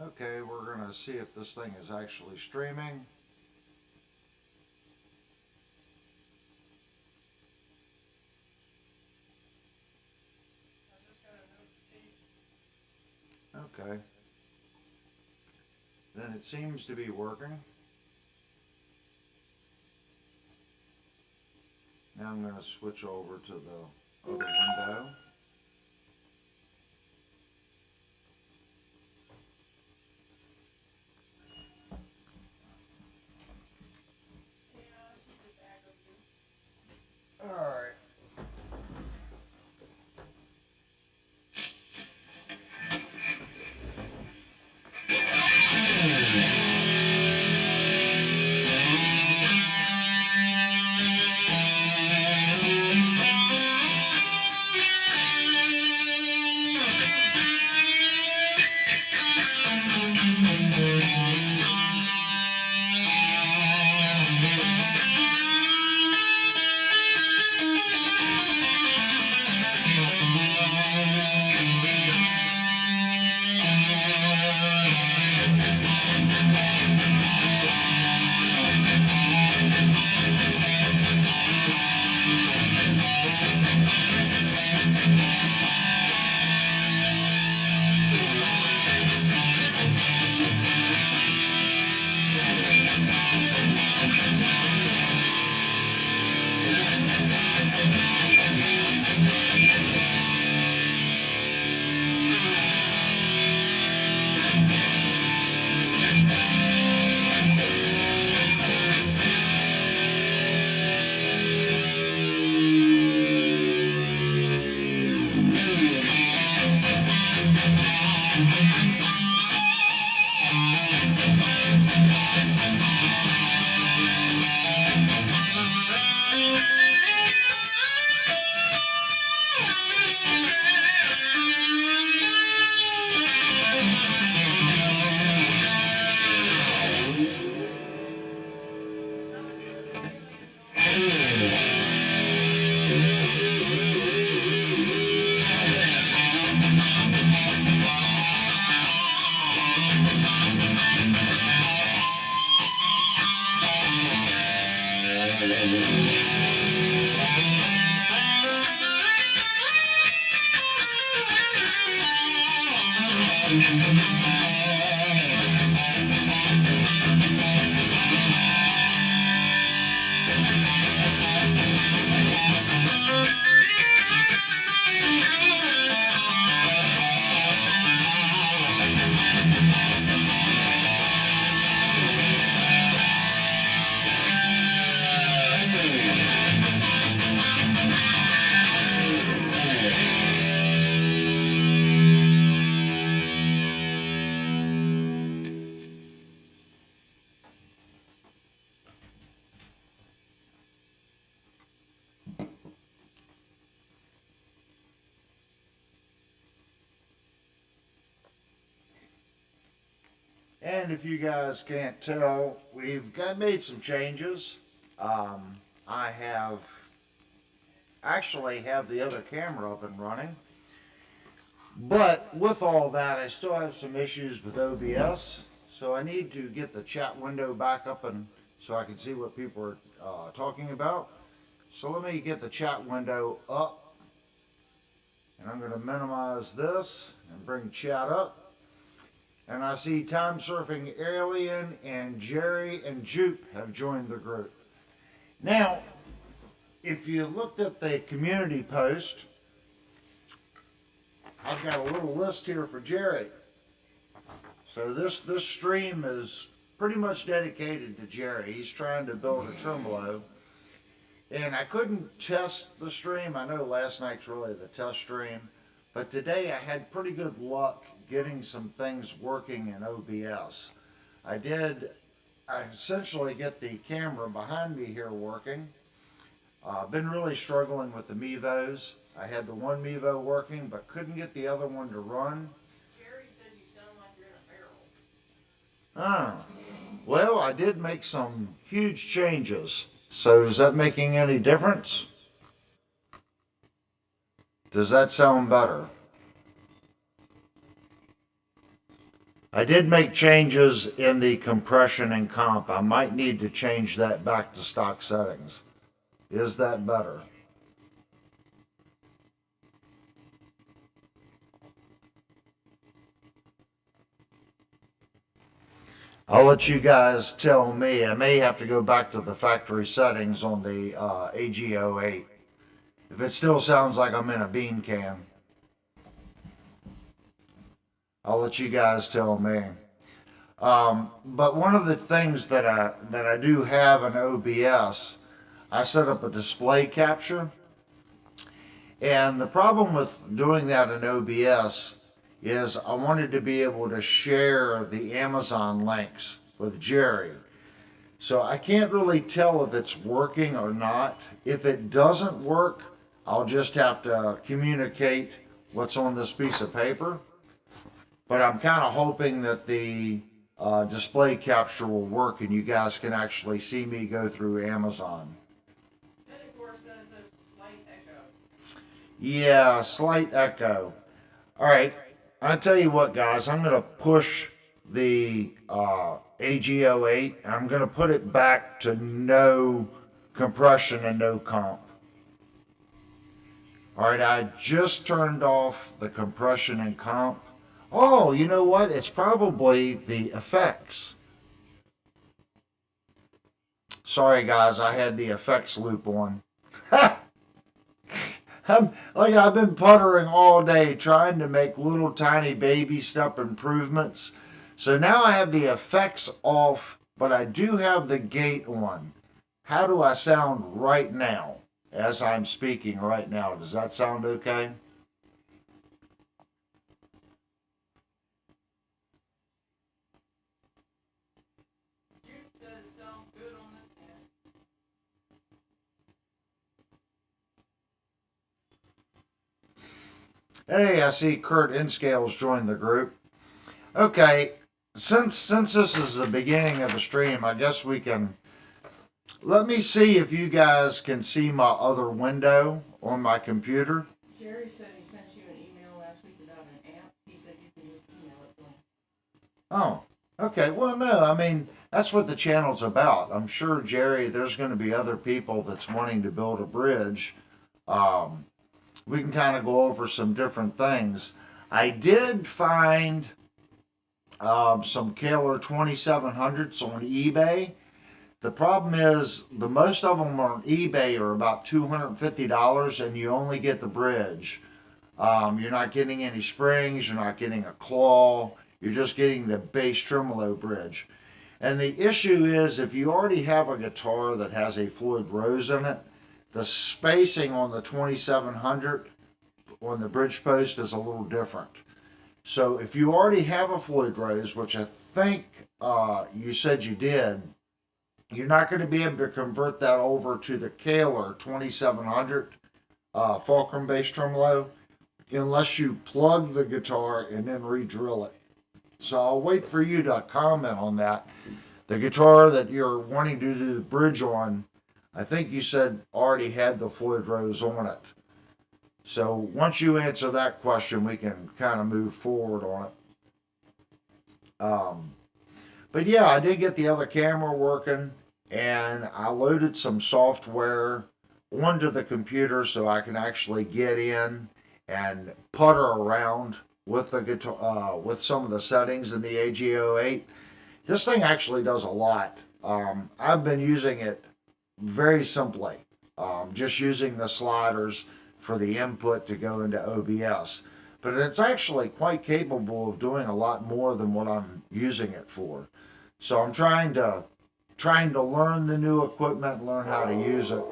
Okay, we're going to see if this thing is actually streaming. Okay. Then it seems to be working. Now I'm going to switch over to the other window. All right. And if you guys can't tell, made some changes. I actually have the other camera up and running. But with all that, I still have some issues with OBS. So I need to get the chat window back up and so I can see what people are talking about. So let me get the chat window up. And I'm going to minimize this and bring chat up. And I see Time Surfing Alien and Jerry and Jupe have joined the group. Now, if you looked at the community post, I've got a little list here for Jerry. So this stream is pretty much dedicated to Jerry. He's trying to build a tremolo. And I couldn't test the stream. I know last night's really the test stream. But today I had pretty good luck getting some things working in OBS. I essentially get the camera behind me here working. I've been really struggling with the Mevos. I had the one Mevo working, but couldn't get the other one to run. Jerry said you sound like you're in a barrel. Well, I did make some huge changes. So is that making any difference? Does that sound better? I did make changes in the compression and comp. I might need to change that back to stock settings. Is that better? I'll let you guys tell me. I may have to go back to the factory settings on the AG08. If it still sounds like I'm in a bean can, I'll let you guys tell me. But one of the things that I do have in OBS, I set up a display capture, and the problem with doing that in OBS is I wanted to be able to share the Amazon links with Jerry. So I can't really tell if it's working or not. If it doesn't work, I'll just have to communicate what's on this piece of paper. But I'm kind of hoping that the display capture will work and you guys can actually see me go through Amazon. Then of course there's a slight echo. Yeah, slight echo. All right, I'll tell you what, guys. I'm going to push the AG08. I'm going to put it back to no compression and no comp. All right, I just turned off the compression and comp. Oh, you know what? It's probably the effects. Sorry, guys, I had the effects loop on. I've been puttering all day trying to make little tiny baby step improvements. So now I have the effects off, but I do have the gate on. How do I sound right now as I'm speaking right now? Does that sound okay? Juke does sound good on this end. Hey, I see Kurt Inscales joined the group. Okay, since this is the beginning of the stream, I guess we can. Let me see if you guys can see my other window on my computer. Jerry said he sent you an email last week about an app. He said you can just email it to him. Oh, okay. Well, no, I mean, that's what the channel's about. I'm sure, Jerry, there's going to be other people that's wanting to build a bridge. We can kind of go over some different things. I did find some Kaler 2700s on eBay. The problem is, the most of them on eBay are about $250, and you only get the bridge. You're not getting any springs, you're not getting a claw, you're just getting the bass tremolo bridge. And the issue is, if you already have a guitar that has a Floyd Rose in it, the spacing on the 2700 on the bridge post is a little different. So if you already have a Floyd Rose, which I think you said you did, you're not going to be able to convert that over to the Kaler 2700 Fulcrum bass tremolo unless you plug the guitar and then re-drill it. So I'll wait for you to comment on that. The guitar that you're wanting to do the bridge on, I think you said already had the Floyd Rose on it. So once you answer that question, we can kind of move forward on it. But yeah, I did get the other camera working, and I loaded some software onto the computer so I can actually get in and putter around with the guitar, with some of the settings in the AG08. This thing actually does a lot. I've been using it very simply, just using the sliders for the input to go into OBS. But it's actually quite capable of doing a lot more than what I'm using it for. So I'm trying to learn the new equipment and learn how to use it.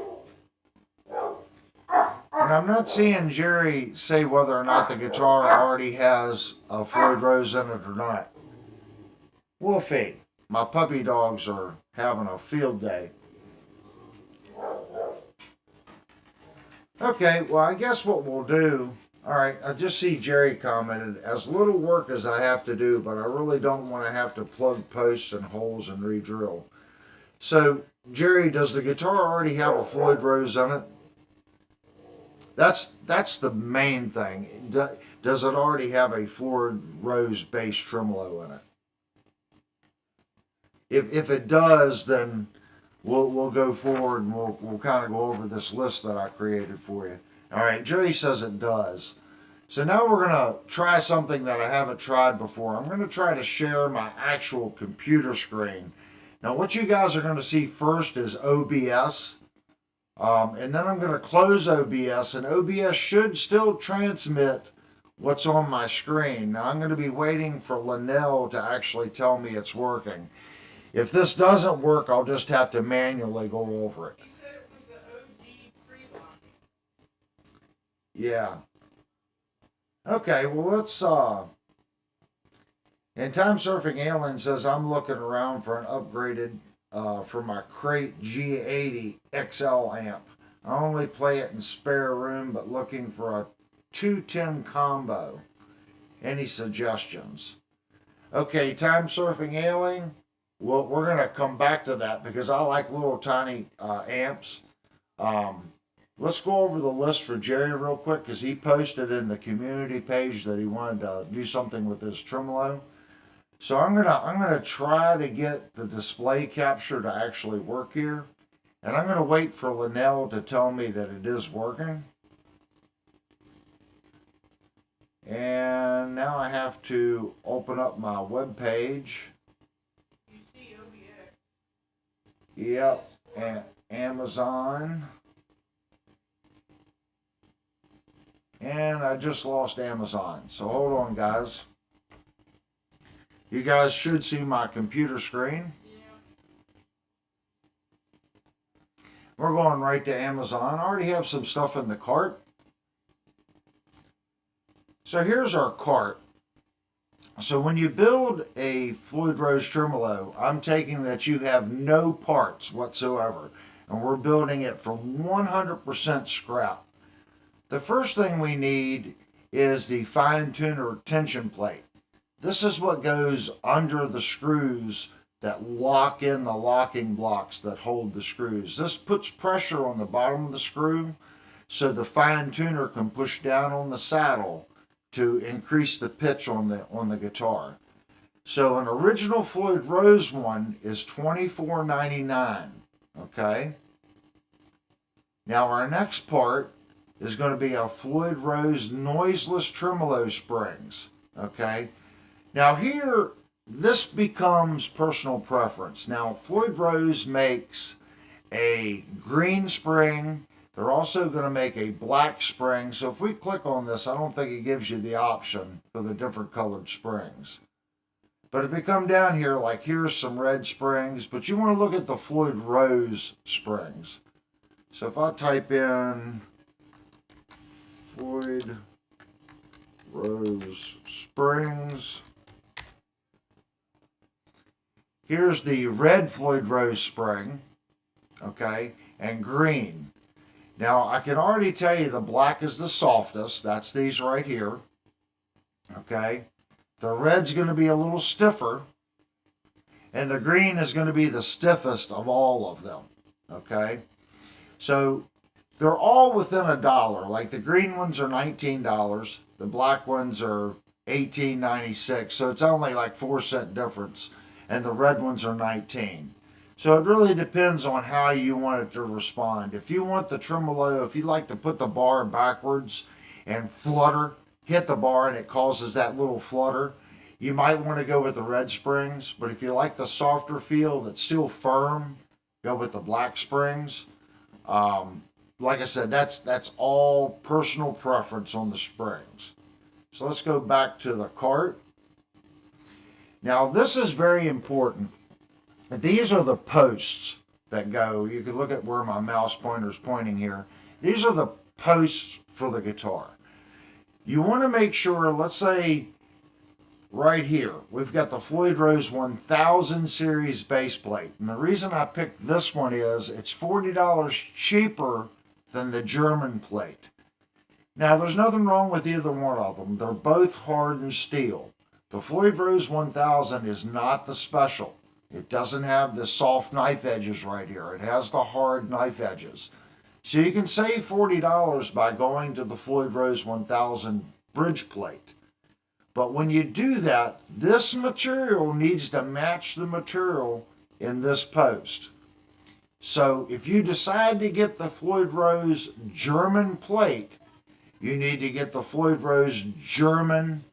And I'm not seeing Jerry say whether or not the guitar already has a Floyd Rose in it or not. Wolfie, my puppy dogs are having a field day. Okay, well, I guess what we'll do, all right, I just see Jerry commented, as little work as I have to do, but I really don't want to have to plug posts and holes and re-drill. So, Jerry, does the guitar already have a Floyd Rose in it? That's the main thing. Does it already have a Floyd Rose bass tremolo in it? If it does, then we'll go forward and we'll kind of go over this list that I created for you. All right, Jerry says it does. So now we're gonna try something that I haven't tried before. I'm gonna try to share my actual computer screen. Now what you guys are gonna see first is OBS. And then I'm gonna close OBS, and OBS should still transmit what's on my screen. Now I'm gonna be waiting for Linnell to actually tell me it's working. If this doesn't work, I'll just have to manually go over it. He said it was the OG pre-locking. Yeah. Okay, well let's and Time Surfing Alien says I'm looking around for an upgraded for my Crate G80 XL amp. I only play it in spare room, but looking for a 210 combo. Any suggestions? Okay, Time Surfing Alien. Well, we're gonna come back to that because I like little tiny amps. Let's go over the list for Jerry real quick because he posted in the community page that he wanted to do something with his tremolo. So I'm gonna try to get the display capture to actually work here, and I'm gonna wait for Linnell to tell me that it is working. And now I have to open up my web page. You see OBX. Yep, and Amazon. And I just lost Amazon. So hold on, guys. You guys should see my computer screen. Yeah. We're going right to Amazon. I already have some stuff in the cart. So here's our cart. So when you build a Floyd Rose tremolo, I'm taking that you have no parts whatsoever. And we're building it from 100% scrap. The first thing we need is the fine tuner tension plate. This is what goes under the screws that lock in the locking blocks that hold the screws. This puts pressure on the bottom of the screw so the fine tuner can push down on the saddle to increase the pitch on the guitar. So an original Floyd Rose one is $24.99. Okay? Now our next part is going to be a Floyd Rose noiseless tremolo springs. Okay? Now here, this becomes personal preference. Now Floyd Rose makes a green spring. They're also going to make a black spring. So if we click on this, I don't think it gives you the option for the different colored springs. But if you come down here, like here's some red springs, but you want to look at the Floyd Rose springs. So if I type in Floyd Rose springs, here's the red Floyd Rose spring, okay, and green. Now, I can already tell you the black is the softest. That's these right here, okay. The red's going to be a little stiffer, and the green is going to be the stiffest of all of them, okay. So, they're all within $1. Like the green ones are $19, the black ones are $18.96, so it's only like 4-cent difference. And the red ones are $19. So it really depends on how you want it to respond. If you want the tremolo, if you like to put the bar backwards and flutter, hit the bar and it causes that little flutter, you might want to go with the red springs. But if you like the softer feel that's still firm, go with the black springs. Like I said, that's all personal preference on the springs. So let's go back to the cart. Now, this is very important. These are the posts that go. You can look at where my mouse pointer is pointing here. These are the posts for the guitar. You want to make sure, let's say, right here, we've got the Floyd Rose 1000 series base plate. And the reason I picked this one is it's $40 cheaper than the German plate. Now, there's nothing wrong with either one of them. They're both hardened steel. The Floyd Rose 1000 is not the special. It doesn't have the soft knife edges right here. It has the hard knife edges. So you can save $40 by going to the Floyd Rose 1000 bridge plate. But when you do that, this material needs to match the material in this post. So if you decide to get the Floyd Rose German plate, you need to get the Floyd Rose German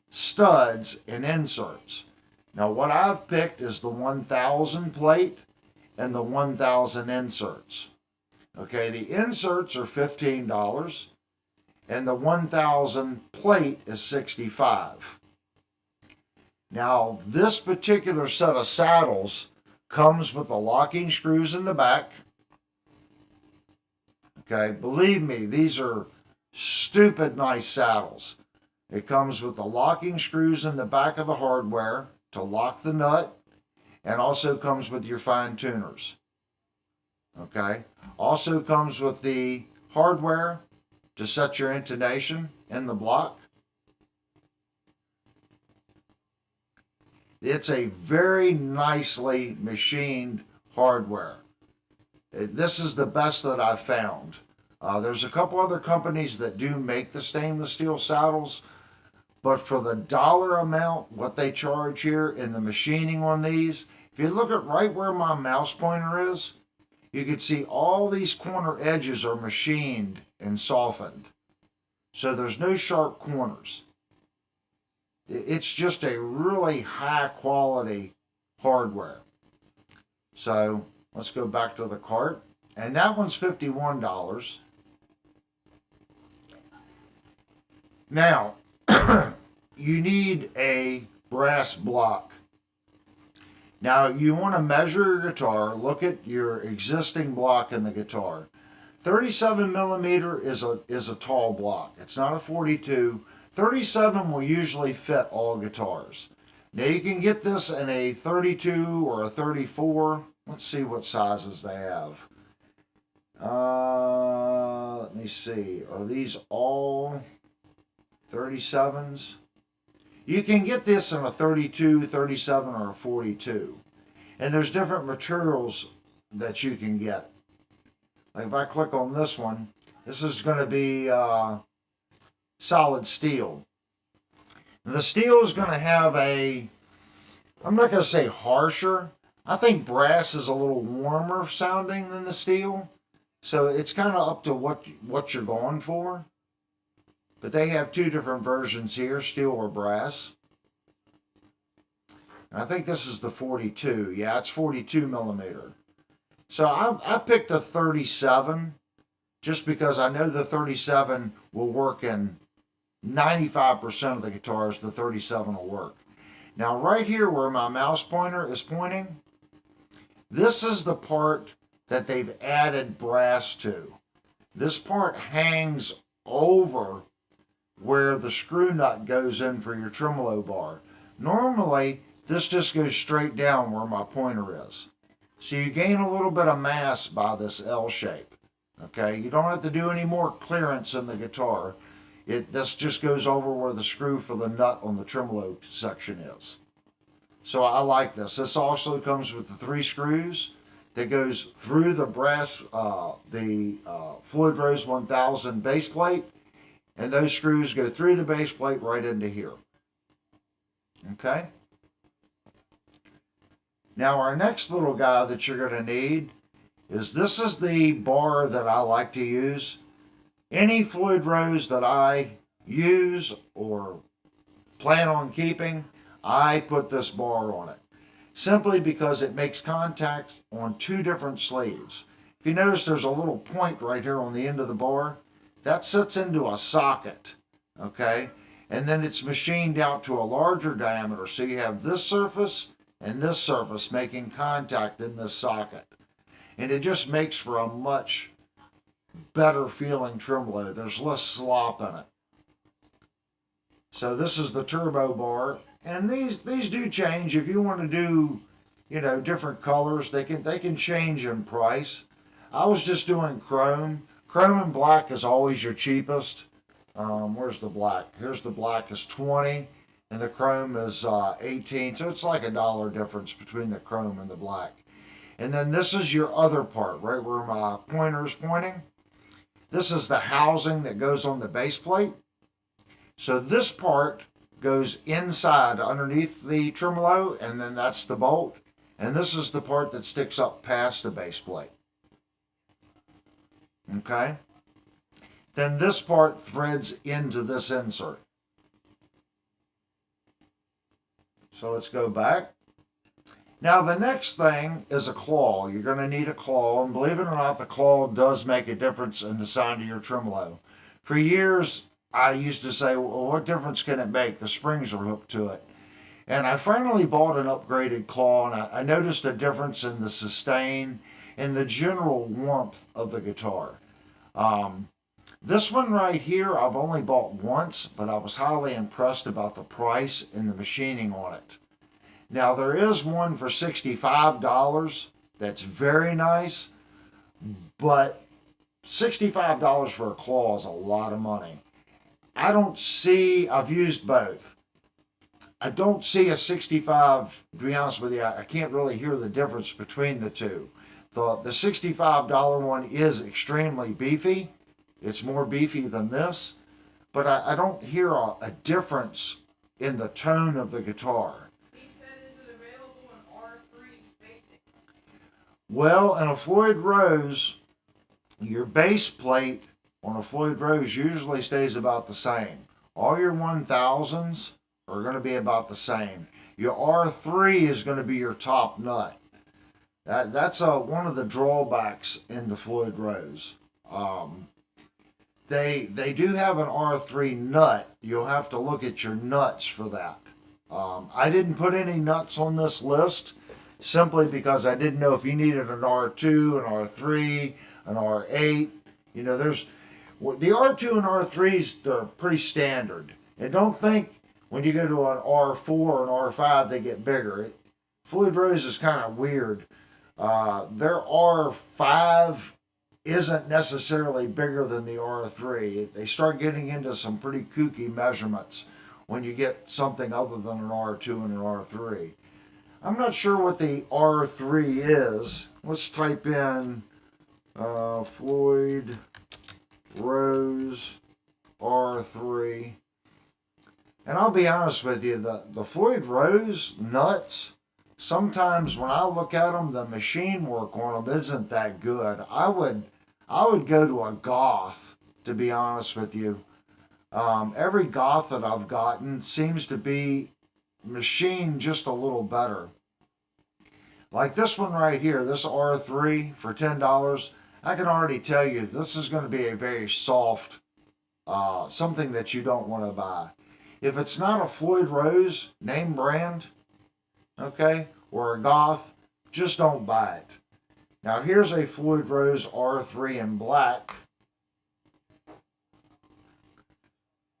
studs and inserts. Now what I've picked is the 1000 plate and the 1000 inserts. Okay, the inserts are $15 and the 1000 plate is $65. Now this particular set of saddles comes with the locking screws in the back. Okay, believe me, these are stupid nice saddles. It comes with the locking screws in the back of the hardware to lock the nut, and also comes with your fine tuners. Okay, also comes with the hardware to set your intonation in the block. It's a very nicely machined hardware. This is the best that I've found. There's a couple other companies that do make the stainless steel saddles, but for the dollar amount, what they charge here in the machining on these, if you look at right where my mouse pointer is, you can see all these corner edges are machined and softened. So there's no sharp corners. It's just a really high quality hardware. So let's go back to the cart. And that one's $51. Now, you need a brass block. Now, you want to measure your guitar, look at your existing block in the guitar. 37 millimeter is a tall block. It's not a 42. 37 will usually fit all guitars. Now you can get this in a 32 or a 34. Let's see what sizes they have. Let me see. Are these all 37s? You can get this in a 32, 37, or a 42. And there's different materials that you can get. Like if I click on this one, this is going to be solid steel. And the steel is going to have a, I'm not going to say harsher. I think brass is a little warmer sounding than the steel. So it's kind of up to what you're going for. But they have two different versions here, steel or brass. And I think this is the 42. Yeah, it's 42 millimeter. So I picked a 37 just because I know the 37 will work in 95% of the guitars, the 37 will work. Now right here where my mouse pointer is pointing, this is the part that they've added brass to. This part hangs over where the screw nut goes in for your tremolo bar. Normally, this just goes straight down where my pointer is. So you gain a little bit of mass by this L shape. Okay, you don't have to do any more clearance in the guitar. This just goes over where the screw for the nut on the tremolo section is. So I like this. This also comes with the 3 screws that goes through the brass, Floyd Rose 1000 base plate, and those screws go through the base plate right into here. Okay? Now our next little guy that you're going to need is, this is the bar that I like to use. Any Floyd Rose that I use or plan on keeping, I put this bar on it. Simply because it makes contact on 2 different sleeves. If you notice there's a little point right here on the end of the bar, that sits into a socket, okay? And then it's machined out to a larger diameter, so you have this surface and this surface making contact in this socket. And it just makes for a much better feeling tremolo. There's less slop in it. So this is the turbo bar, and these do change. If you want to do, different colors, they can change in price. I was just doing chrome. Chrome and black is always your cheapest. Where's the black? Here's the black is 20, and the chrome is 18. So it's like $1 difference between the chrome and the black. And then this is your other part, right where my pointer is pointing. This is the housing that goes on the base plate. So this part goes inside underneath the tremolo, and then that's the bolt. And this is the part that sticks up past the base plate. Okay? Then this part threads into this insert. So let's go back. Now the next thing is a claw. You're going to need a claw, and believe it or not, the claw does make a difference in the sound of your tremolo. For years, I used to say, well, what difference can it make? The springs are hooked to it. And I finally bought an upgraded claw, and I noticed a difference in the sustain and the general warmth of the guitar. This one right here, I've only bought once, but I was highly impressed about the price and the machining on it. Now, there is one for $65 that's very nice, but $65 for a claw is a lot of money. I've used both. I don't see a 65, to be honest with you, I can't really hear the difference between the two. The $65 one is extremely beefy. It's more beefy than this, but I don't hear a difference in the tone of the guitar. He said, is it available in R3 spacing? Well, in a Floyd Rose, your base plate on a Floyd Rose usually stays about the same. All your 1000s are going to be about the same. Your R3 is going to be your top nut. That's one of the drawbacks in the Floyd Rose. They do have an R3 nut. You'll have to look at your nuts for that. I didn't put any nuts on this list simply because I didn't know if you needed an R2, an R3, an R8. You know, there's the R2 and R3s, they're pretty standard. And don't think when you go to an R4 or an R5 they get bigger. Floyd Rose is kind of weird. Their R5 isn't necessarily bigger than the R3. They start getting into some pretty kooky measurements when you get something other than an R2 and an R3. I'm not sure what the R3 is. Let's type in Floyd Rose R3. And I'll be honest with you, the Floyd Rose nuts, sometimes when I look at them, the machine work on them isn't that good. I would go to a Goth, to be honest with you. Every Goth that I've gotten seems to be machined just a little better. Like this one right here, this R3 for $10, I can already tell you this is going to be a very soft, something that you don't want to buy. If it's not a Floyd Rose name brand, okay, or a Goth, just don't buy it. Now here's a Floyd Rose R3 in black.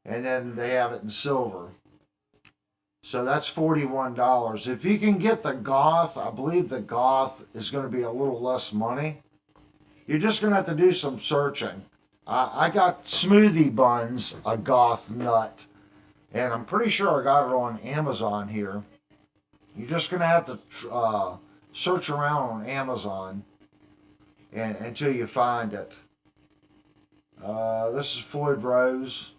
And then they have it in silver. So that's $41. If you can get the Goth, I believe the Goth is going to be a little less money. You're just going to have to do some searching. I got Smoothie Buns, a Goth nut. And I'm pretty sure I got it on Amazon here. You're just going to have to search around on Amazon until you find it. This is Floyd Rose.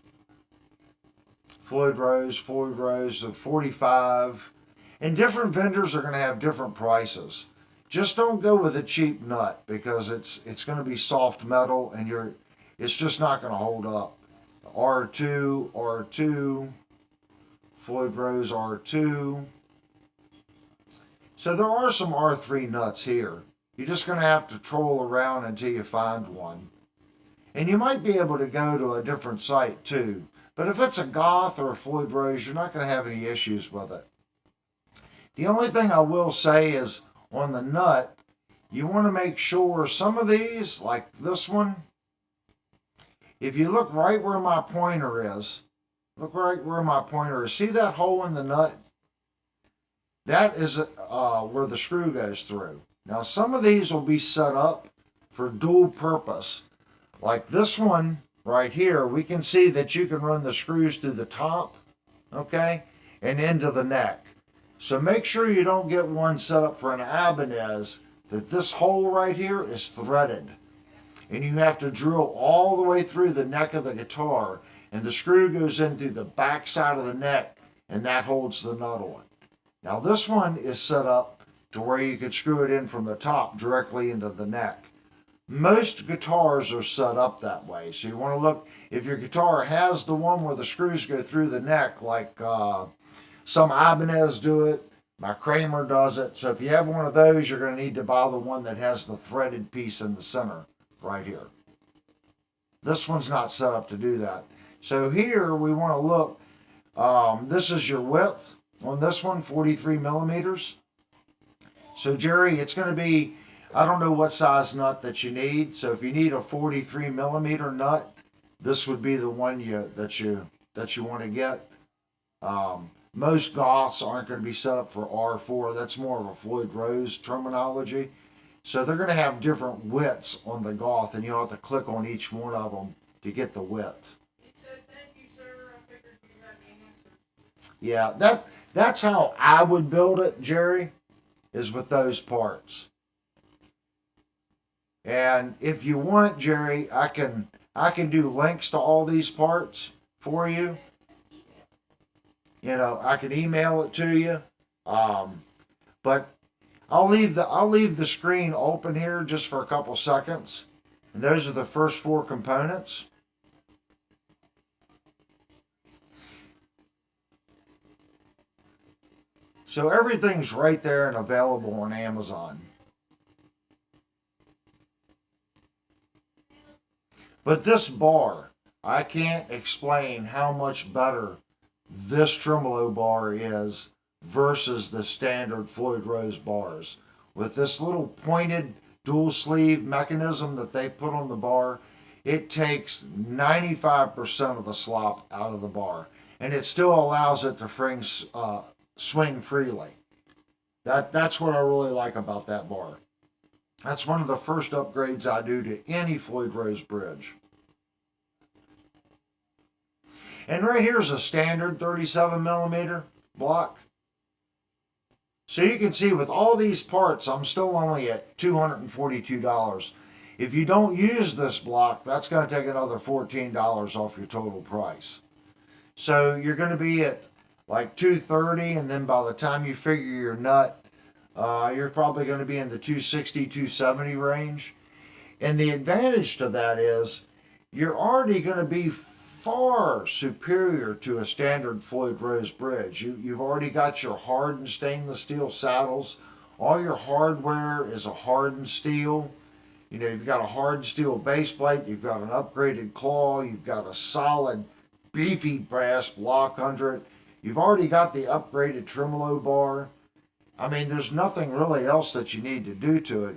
Floyd Rose, so 45. And different vendors are going to have different prices. Just don't go with a cheap nut because it's going to be soft metal and it's just not going to hold up. R2, Floyd Rose R2. So there are some R3 nuts here. You're just going to have to troll around until you find one. And you might be able to go to a different site too. But if it's a Goth or a Floyd Rose, you're not going to have any issues with it. The only thing I will say is on the nut, you want to make sure some of these, like this one, if you look right where my pointer is, see that hole in the nut? That is where the screw goes through. Now some of these will be set up for dual purpose. Like this one right here, we can see that you can run the screws through the top, okay, and into the neck. So make sure you don't get one set up for an Ibanez that this hole right here is threaded. And you have to drill all the way through the neck of the guitar, and the screw goes in through the back side of the neck, and that holds the nut on. Now this one is set up to where you could screw it in from the top directly into the neck. Most guitars are set up that way. So you want to look, if your guitar has the one where the screws go through the neck, like some Ibanez do it, my Kramer does it. So if you have one of those, you're going to need to buy the one that has the threaded piece in the center right here. This one's not set up to do that. So here we want to look, this is your width on this one, 43 millimeters. So Jerry, it's going to be, I don't know what size nut that you need. So if you need a 43 millimeter nut, this would be the one that you want to get. Most Goths aren't going to be set up for R4. That's more of a Floyd Rose terminology. So they're going to have different widths on the Goth, and you'll have to click on each one of them to get the width. He said, "Thank you, sir. I figured you had the answer." Yeah, that's how I would build it, Jerry, is with those parts. And if you want, Jerry, I can do links to all these parts for you. You know, I can email it to you. But I'll leave the screen open here just for a couple seconds. And those are the first four components. So everything's right there and available on Amazon. But this bar, I can't explain how much better this tremolo bar is versus the standard Floyd Rose bars. With this little pointed dual sleeve mechanism that they put on the bar, it takes 95% of the slop out of the bar. And it still allows it to swing freely. That's what I really like about that bar. That's one of the first upgrades I do to any Floyd Rose bridge. And right here's a standard 37 millimeter block. So you can see with all these parts, I'm still only at $242. If you don't use this block, that's going to take another $14 off your total price. So you're going to be at like $230, and then by the time you figure your nut, you're probably going to be in the $260, $270 range. And the advantage to that is you're already going to be far superior to a standard Floyd Rose bridge. You've already got your hardened stainless steel saddles. All your hardware is a hardened steel. You know, you've got a hardened steel base plate. You've got an upgraded claw. You've got a solid, beefy brass block under it. You've already got the upgraded tremolo bar. I mean, there's nothing really else that you need to do to it.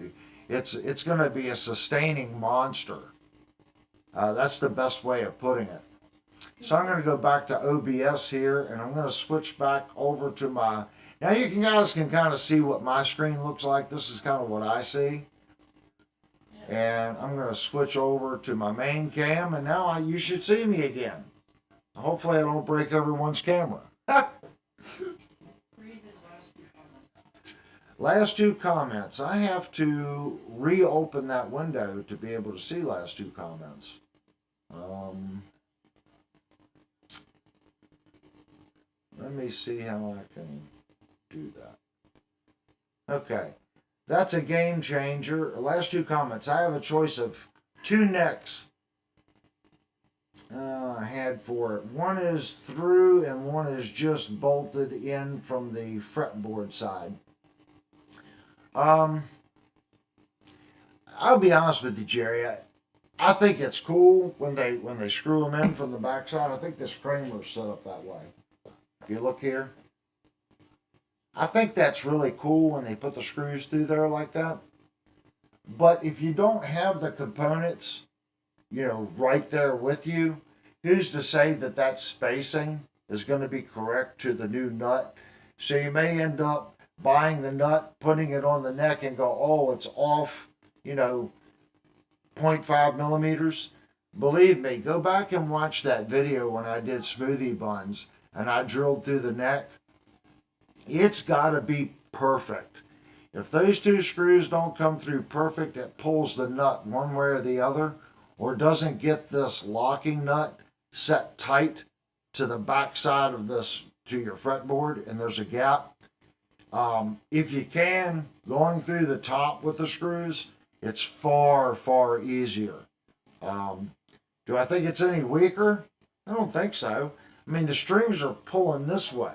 It's going to be a sustaining monster. That's the best way of putting it. So I'm going to go back to OBS here, and I'm going to switch back over to my... Now you guys can kind of see what my screen looks like. This is kind of what I see. And I'm going to switch over to my main cam, and now you should see me again. Hopefully I don't break everyone's camera. Last two comments. I have to reopen that window to be able to see last two comments. Let me see how I can do that. Okay. That's a game changer. Last two comments. I have a choice of two necks I had for it. One is through and one is just bolted in from the fretboard side. I'll be honest with you, Jerry. I think it's cool when they screw them in from the backside. I think this Kramer's set up that way. If you look here, I think that's really cool when they put the screws through there like that. But if you don't have the components, you know, right there with you, who's to say that that spacing is going to be correct to the new nut? So you may end up buying the nut, putting it on the neck and go, oh, it's off, you know, 0.5 millimeters. Believe me, go back and watch that video when I did smoothie buns and I drilled through the neck. It's got to be perfect. If those two screws don't come through perfect, it pulls the nut one way or the other, or doesn't get this locking nut set tight to the back side of this, to your fretboard, and there's a gap. If you can, going through the top with the screws, it's far, far easier. Um, do I think it's any weaker? I don't think so. I mean, the strings are pulling this way.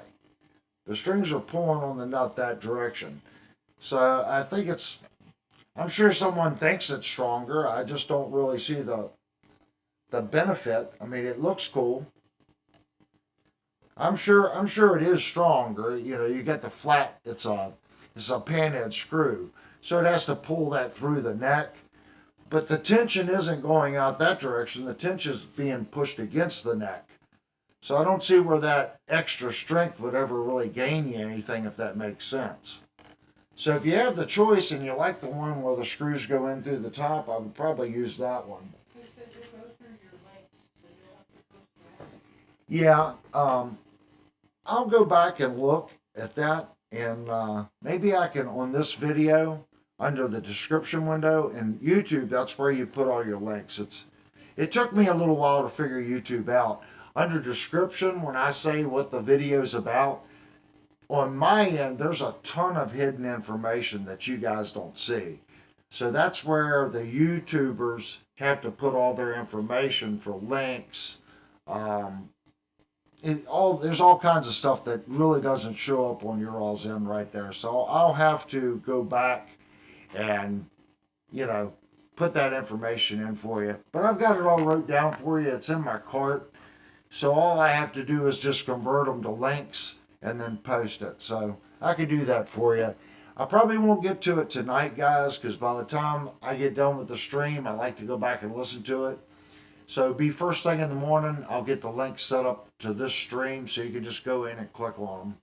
The strings are pulling on the nut that direction. So I think I'm sure someone thinks it's stronger. I just don't really see the benefit. I mean, it looks cool. I'm sure it is stronger. You know, you get the flat. It's a panhead screw, so it has to pull that through the neck. But the tension isn't going out that direction. The tension is being pushed against the neck. So I don't see where that extra strength would ever really gain you anything, if that makes sense. So if you have the choice and you like the one where the screws go in through the top, I would probably use that one. Yeah, I'll go back and look at that, and maybe I can, on this video, under the description window, and YouTube, that's where you put all your links. It took me a little while to figure YouTube out. Under description, when I say what the video's about, on my end, there's a ton of hidden information that you guys don't see. So that's where the YouTubers have to put all their information for links. There's all kinds of stuff that really doesn't show up on your all's end right there. So I'll have to go back and, put that information in for you. But I've got it all wrote down for you. It's in my cart. So all I have to do is just convert them to links and then post it. So I can do that for you. I probably won't get to it tonight, guys, because by the time I get done with the stream, I like to go back and listen to it. So be first thing in the morning. I'll get the links set up to this stream so you can just go in and click on them.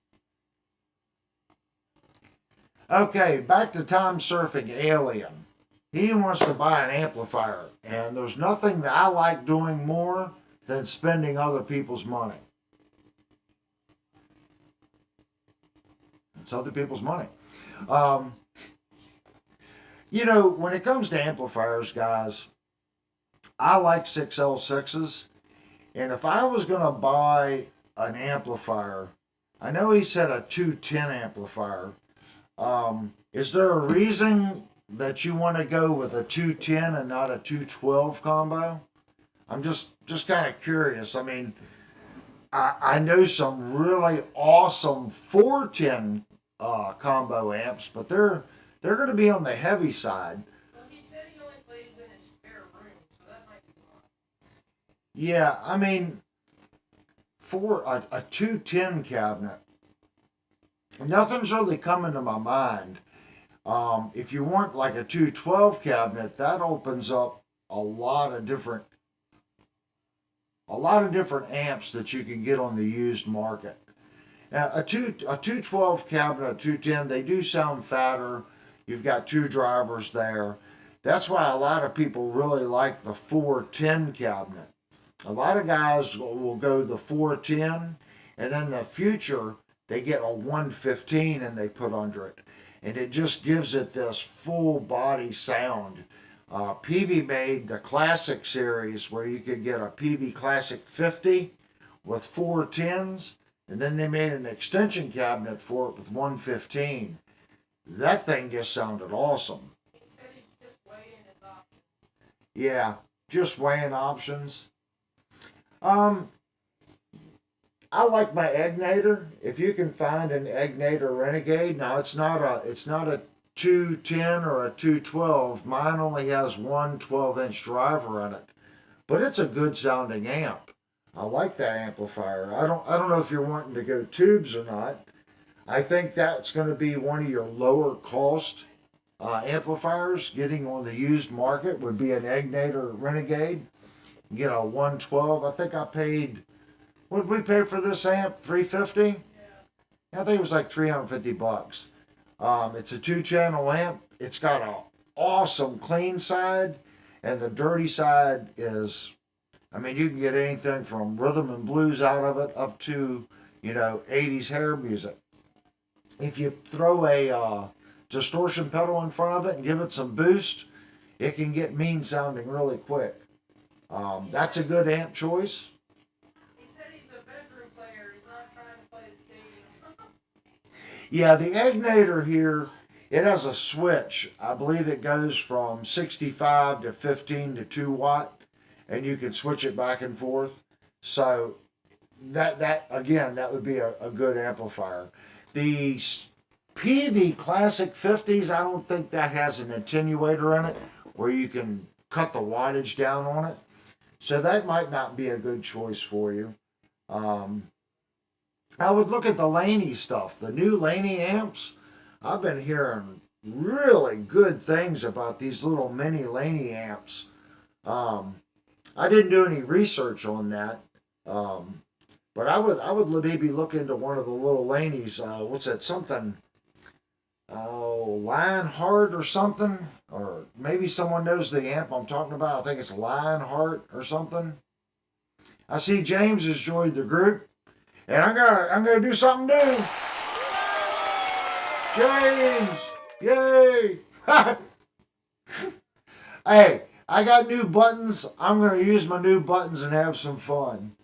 Okay, back to Time Surfing Alien. He wants to buy an amplifier, and there's nothing that I like doing more than spending other people's money. It's other people's money. When it comes to amplifiers, guys, I like 6L6s, and if I was going to buy an amplifier, I know he said a 210 amplifier. Is there a reason that you want to go with a 210 and not a 212 combo? I'm just kind of curious. I mean, I know some really awesome 410 combo amps, but they're going to be on the heavy side. Well, he said he only plays in his spare room, so that might be why. Yeah, I mean, for a 210 cabinet, nothing's really coming to my mind. If you want like a 212 cabinet, that opens up a lot of different amps that you can get on the used market. Now, a 212 cabinet, a 210, they do sound fatter. You've got two drivers there. That's why a lot of people really like the 410 cabinet. A lot of guys will go the 410, and then in the future, they get a 115 and they put under it. And it just gives it this full body sound. PV made the Classic series where you could get a PV Classic 50 with 410s, and then they made an extension cabinet for it with 115. That thing just sounded awesome. He said he's just weighing his options. Yeah, just weighing options. I like my Egnator. If you can find an Egnator Renegade, now it's not a 210 or a 212. Mine only has one 12-inch driver in it, but it's a good sounding amp. I like that amplifier. I don't know if you're wanting to go tubes or not. I think that's going to be one of your lower cost amplifiers. Getting on the used market would be an Egnator Renegade. Get a 112. I think I paid. What did we pay for this amp? $350? Yeah. I think it was like $350. It's a 2-channel amp. It's got an awesome clean side, and the dirty side is, I mean, you can get anything from rhythm and blues out of it up to, 80s hair music. If you throw a distortion pedal in front of it and give it some boost, it can get mean sounding really quick. That's a good amp choice. He said he's a bedroom player. He's not trying to play the stadium. Yeah, the Egnator here, it has a switch. I believe it goes from 65 to 15 to 2 watt, and you can switch it back and forth. So that again, that would be a good amplifier. The PV Classic 50s, I don't think that has an attenuator in it where you can cut the wattage down on it. So that might not be a good choice for you. Um, I would look at the Laney stuff, the new Laney amps. I've been hearing really good things about these little mini Laney amps. Um, I didn't do any research on that, but I would maybe look into one of the little Laneys. What's that? Something? Lionheart or something, or maybe someone knows the amp I'm talking about. I think it's Lionheart or something. I see James has joined the group, and I'm gonna do something new. James, yay! Hey, I got new buttons. I'm gonna use my new buttons and have some fun.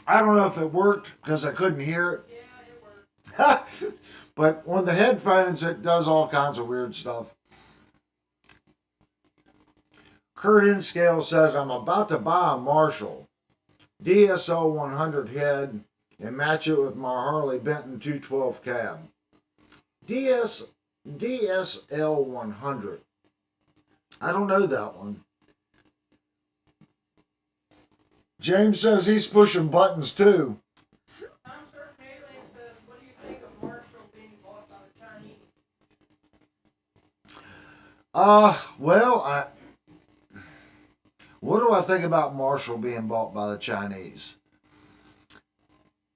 I don't know if it worked because I couldn't hear it. Yeah, it worked. But on the headphones, it does all kinds of weird stuff. Kurt Inscale says, I'm about to buy a Marshall DSL 100 head and match it with my Harley Benton 212 cab. DSL 100. I don't know that one. James says he's pushing buttons too. Tom Certain Alien says, what do you think of Marshall being bought by the Chinese? Well, what do I think about Marshall being bought by the Chinese?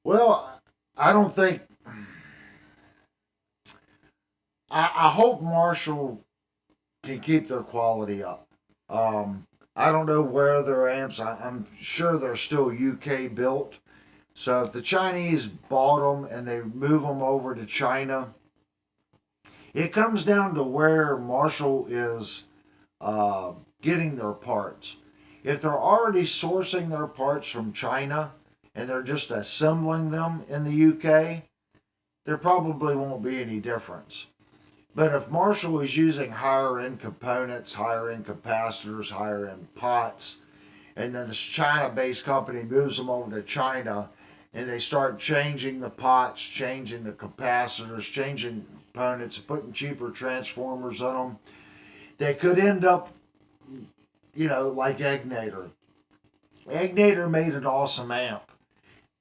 Well, I don't think. I hope Marshall can keep their quality up. I don't know where their amps. I'm sure they're still UK built. So if the Chinese bought them and they move them over to China, it comes down to where Marshall is getting their parts. If they're already sourcing their parts from China and they're just assembling them in the UK, there probably won't be any difference. But if Marshall is using higher end components, higher end capacitors, higher end pots, and then this China based company moves them over to China and they start changing the pots, changing the capacitors, changing components, putting cheaper transformers on them, they could end up, like Egnator. Egnator made an awesome amp.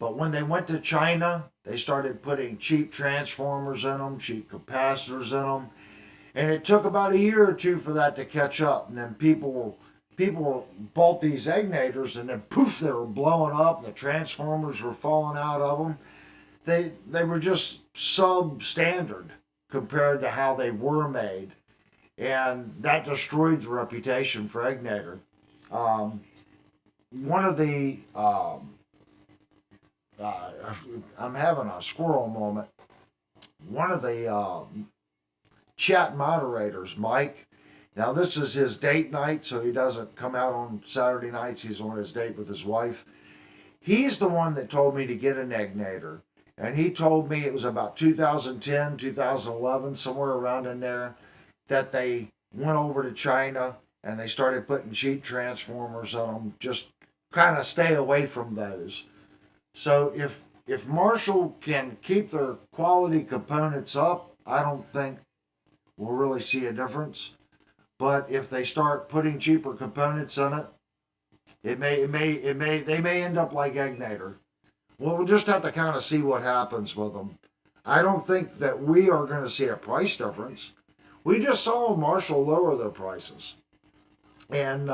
But when they went to China, they started putting cheap transformers in them, cheap capacitors in them, and it took about a year or two for that to catch up. And then people bought these Egnators, and then poof, they were blowing up. And the transformers were falling out of them. They were just substandard compared to how they were made, and that destroyed the reputation for Egnator. One of the I'm having a squirrel moment. One of the chat moderators, Mike. Now this is his date night, so he doesn't come out on Saturday nights. He's on his date with his wife. He's the one that told me to get an Egnator. And he told me it was about 2010, 2011, somewhere around in there, that they went over to China and they started putting cheap transformers on them. Just kind of stay away from those. So if Marshall can keep their quality components up, I don't think we'll really see a difference. But if they start putting cheaper components in it, they may end up like Egnator. Well, we'll just have to kind of see what happens with them. I don't think that we are going to see a price difference. We just saw Marshall lower their prices, and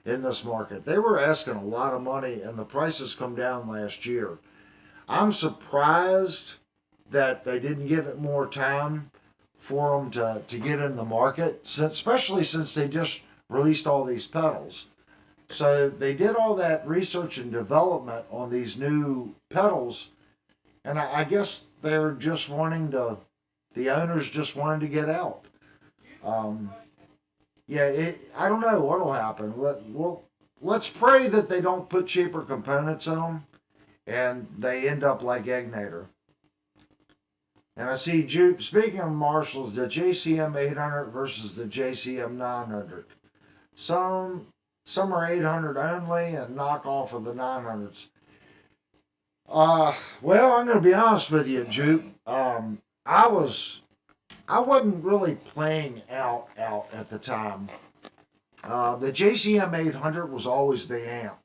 in this market, they were asking a lot of money, and the prices come down last year. I'm surprised that they didn't give it more time for them to get in the market, especially since they just released all these pedals. So they did all that research and development on these new pedals, and I guess they're just the owners just wanted to get out. I don't know what'll happen. let's pray that they don't put cheaper components in them and they end up like Egnator. And I see Jupe, speaking of Marshalls, the JCM 800 versus the JCM 900. Some are 800 only and knock off of the 900s. Well, I'm going to be honest with you, Jupe. I wasn't really playing out at the time. The JCM 800 was always the amp.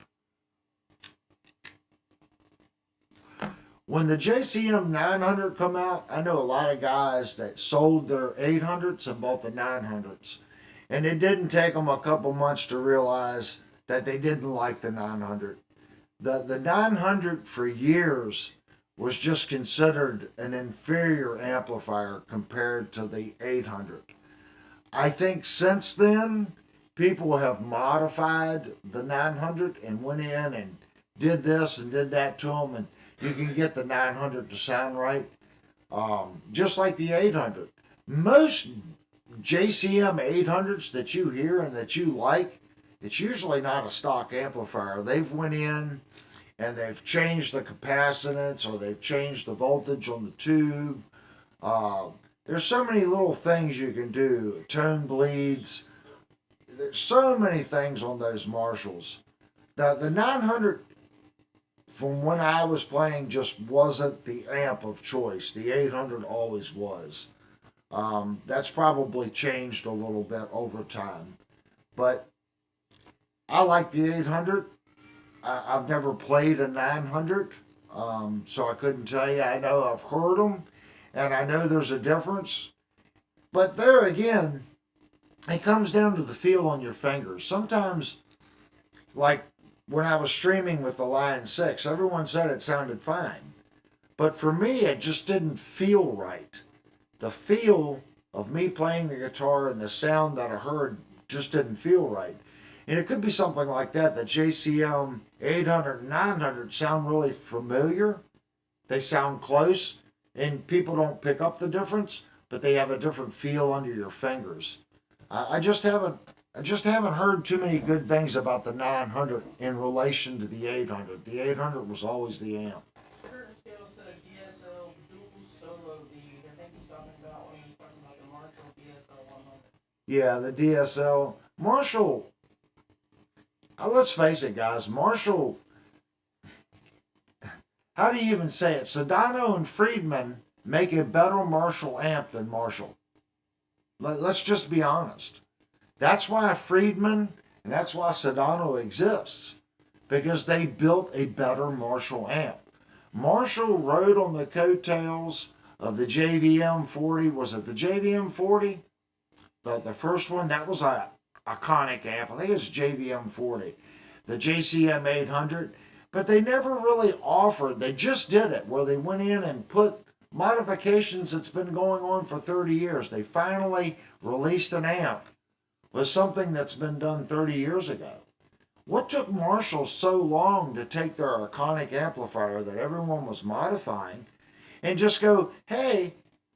When the JCM 900 come out, I know a lot of guys that sold their 800s and bought the 900s. And it didn't take them a couple months to realize that they didn't like the 900. The 900 for years was just considered an inferior amplifier compared to the 800. I think since then, people have modified the 900 and went in and did this and did that to them, and you can get the 900 to sound right, just like the 800. Most JCM 800s that you hear and that you like, it's usually not a stock amplifier. They've went in and they've changed the capacitance or they've changed the voltage on the tube. There's so many little things you can do. Tone bleeds. There's so many things on those Marshalls. The 900 from when I was playing just wasn't the amp of choice. The 800 always was. That's probably changed a little bit over time. But I like the 800. I've never played a 900, so I couldn't tell you. I know I've heard them, and I know there's a difference. But there again, it comes down to the feel on your fingers. Sometimes, like when I was streaming with the Lion 6, everyone said it sounded fine. But for me, it just didn't feel right. The feel of me playing the guitar and the sound that I heard just didn't feel right. And it could be something like that. The JCM 800 and 900 sound really familiar. They sound close, and people don't pick up the difference, but they have a different feel under your fingers. I just haven't heard too many good things about the 900 in relation to the 800. The 800 was always the amp. Curtis Scale said DSL dual solo lead. I think he's talking about when he's talking about the Marshall DSL 100. Yeah, the DSL. Marshall, let's face it, guys. Marshall, how do you even say it? Sedano and Friedman make a better Marshall amp than Marshall. Let's just be honest. That's why Friedman and that's why Sedano exists. Because they built a better Marshall amp. Marshall rode on the coattails of the JVM 40. Was it the JVM 40? The first one? That was a iconic amp. I think it's JVM 40. The JCM 800. But they never really offered. They just did it where they went in and put modifications that's been going on for 30 years. They finally released an amp with something that's been done 30 years ago. What took Marshall so long to take their iconic amplifier that everyone was modifying and just go, hey,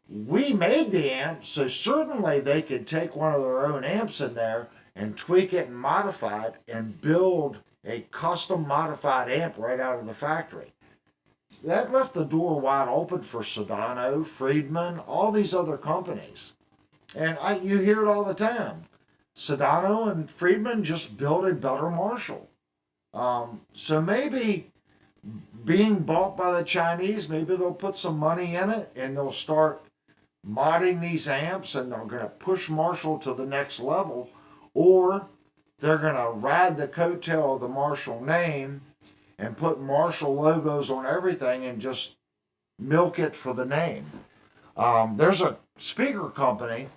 we made the amp, so certainly they could take one of their own amps in there and tweak it and modify it and build a custom modified amp right out of the factory. That left the door wide open for Sedano, Friedman, all these other companies. And you hear it all the time. Sedano and Friedman just built a better Marshall. So maybe being bought by the Chinese, maybe they'll put some money in it and they'll start modding these amps and they're going to push Marshall to the next level, or they're going to ride the coattail of the Marshall name and put Marshall logos on everything and just milk it for the name. There's a speaker company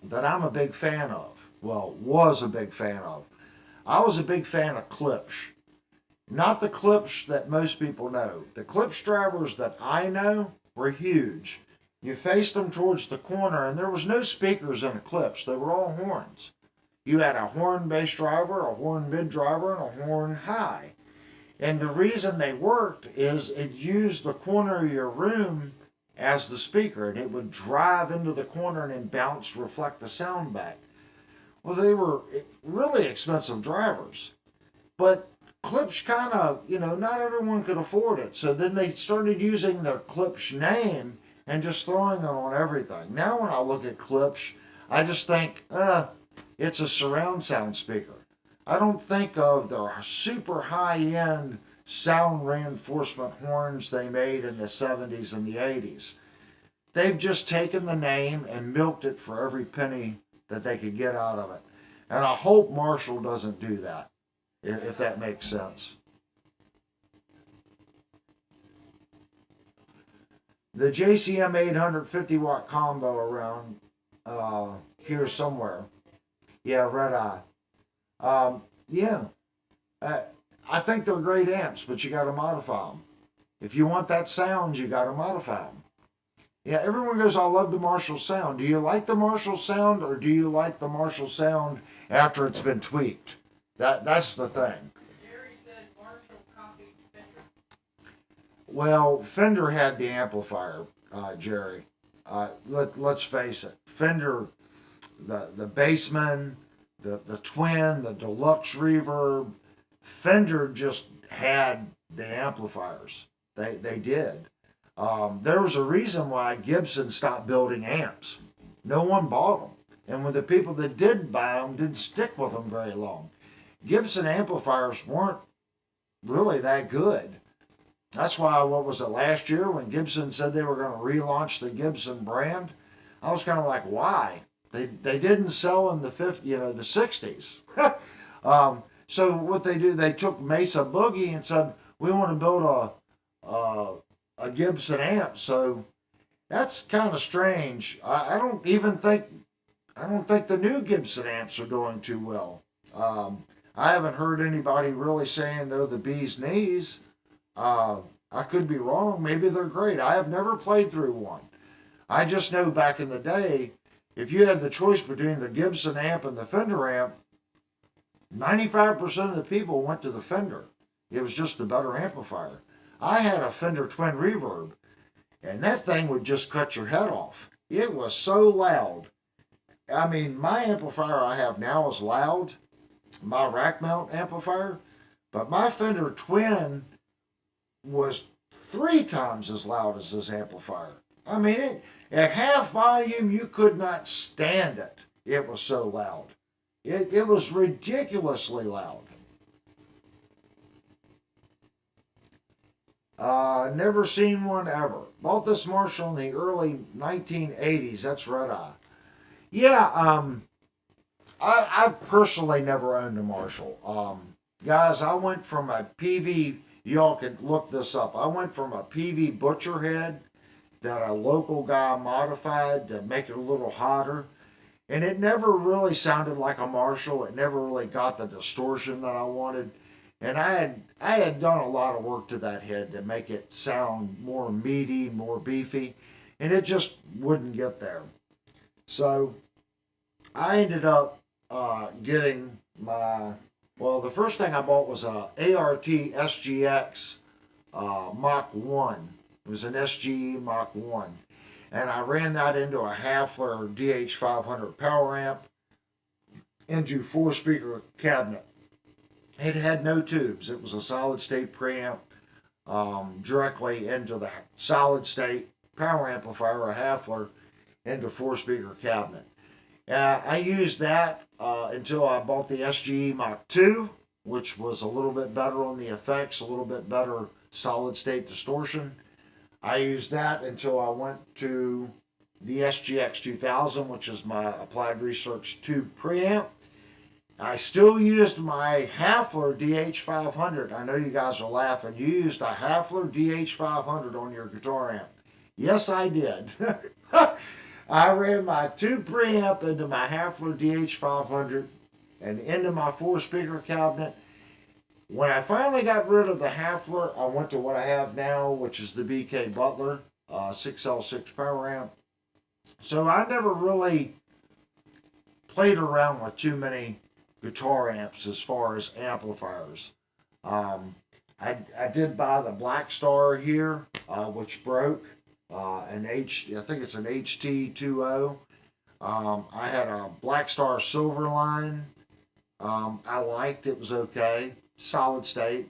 that I'm a big fan of. Well, was a big fan of. I was a big fan of Klipsch. Not the Klipsch that most people know. The Klipsch drivers that I know were huge. You faced them towards the corner and there was no speakers in a Klipsch. They were all horns. You had a horn bass driver, a horn mid driver, and a horn high. And the reason they worked is it used the corner of your room as the speaker, and it would drive into the corner and then bounce, reflect the sound back. Well, they were really expensive drivers. But Klipsch kind of, not everyone could afford it. So then they started using the Klipsch name and just throwing it on everything. Now when I look at Klipsch, I just think, it's a surround sound speaker. I don't think of the super high-end sound reinforcement horns they made in the 70s and the 80s. They've just taken the name and milked it for every penny that they could get out of it. And I hope Marshall doesn't do that, if that makes sense. The JCM 850 watt combo around here somewhere. Yeah, Red Eye. Yeah. I think they're great amps, but you got to modify them. If you want that sound, you got to modify them. Yeah, everyone goes, I love the Marshall sound. Do you like the Marshall sound, or do you like the Marshall sound after it's been tweaked? That's the thing. Jerry said Marshall copied Fender. Well, Fender had the amplifier, Jerry. Let's face it. Fender, the Bassman, the Twin, the Deluxe Reverb, Fender just had the amplifiers. They did. There was a reason why Gibson stopped building amps. No one bought them. And when the people that did buy them didn't stick with them very long. Gibson amplifiers weren't really that good. That's why, what was it, last year when Gibson said they were going to relaunch the Gibson brand? I was kind of like, why? They didn't sell in the 60s. So what they do, they took Mesa Boogie and said, we want to build a Gibson amp. So that's kind of strange. I don't think the new Gibson amps are doing too well. I haven't heard anybody really saying they're the bee's knees. I could be wrong. Maybe they're great. I have never played through one. I just know back in the day, if you had the choice between the Gibson amp and the Fender amp, 95% of the people went to the Fender. It was just the better amplifier. I had a Fender Twin Reverb, and that thing would just cut your head off. It was so loud. I mean, my amplifier I have now is loud, my rack mount amplifier, but my Fender Twin was 3 times as loud as this amplifier. I mean, at half volume, you could not stand it. It was so loud. It was ridiculously loud. Never seen one ever. Bought this Marshall in the early 1980s. That's Red Eye. Yeah, I've personally never owned a Marshall. Guys, I went from a PV, y'all can look this up. I went from a PV butcher head that a local guy modified to make it a little hotter. And it never really sounded like a Marshall. It never really got the distortion that I wanted. And I had done a lot of work to that head to make it sound more meaty, more beefy. And it just wouldn't get there. So I ended up getting the first thing I bought was a ART SGX Mach 1. It was an SGE Mach 1. And I ran that into a Hafler DH500 power amp into 4-speaker cabinet. It had no tubes. It was a solid state preamp directly into the solid state power amplifier, a Hafler, into 4-speaker cabinet. I used that until I bought the SGE Mach 2, which was a little bit better on the effects, a little bit better solid state distortion. I used that until I went to the SGX 2000, which is my Applied Research tube preamp. I still used my Hafler DH500. I know you guys are laughing. You used a Hafler DH500 on your guitar amp. Yes, I did. I ran my tube preamp into my Hafler DH500 and into my 4-speaker cabinet. When I finally got rid of the Hafler, I went to what I have now, which is the BK Butler 6L6 power amp. So I never really played around with too many guitar amps as far as amplifiers. I did buy the Black Star here, which broke. I think it's an HT20. I had a Black Star Silverline I liked. It was okay, solid state.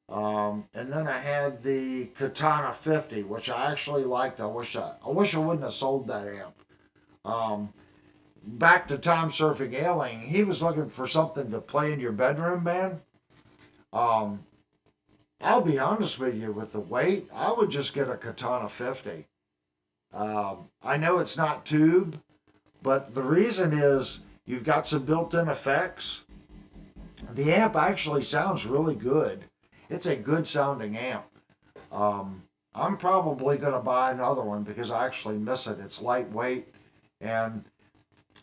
And then I had the Katana 50, which I actually liked. I wish I wouldn't have sold that amp. Um, Back to Time Surfing Alien, he was looking for something to play in your bedroom, man. Um, I'll be honest with you, with the weight, I would just get a Katana 50. I know it's not tube, but the reason is you've got some built-in effects. The amp actually sounds really good. It's a good sounding amp. I'm probably going to buy another one because I actually miss it. It's lightweight, and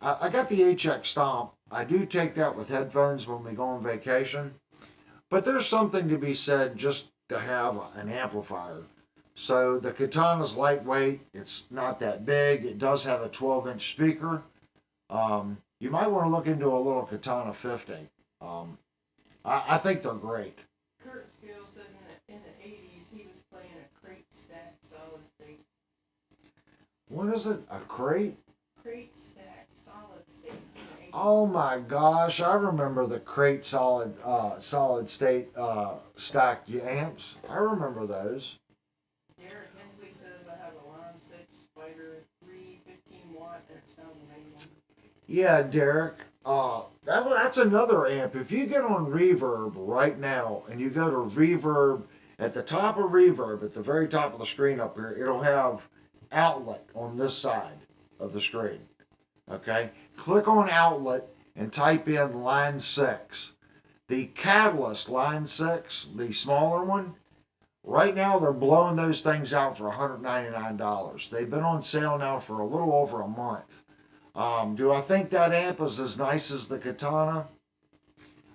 I got the HX Stomp. I do take that with headphones when we go on vacation, but there's something to be said just to have an amplifier. So the Katana's lightweight. It's not that big. It does have a 12-inch speaker. You might want to look into a little Katana 50. I think they're great. Kurt Skill said in the 80s he was playing a crate stack solid state. What is it? A crate? Crate stack solid state in the 80s. Oh my gosh, I remember the crate solid state stacked amps. I remember those. Derek Hensley says I have a Line 6 Spider 3 15-watt and it sounds amazing. Yeah, Derek. That's another amp. If you get on Reverb right now and you go to Reverb, at the top of Reverb, at the very top of the screen up here, it'll have outlet on this side of the screen. Okay? Click on outlet and type in line 6. The Catalyst line 6, the smaller one, right now they're blowing those things out for $199. They've been on sale now for a little over a month. Do I think that amp is as nice as the Katana?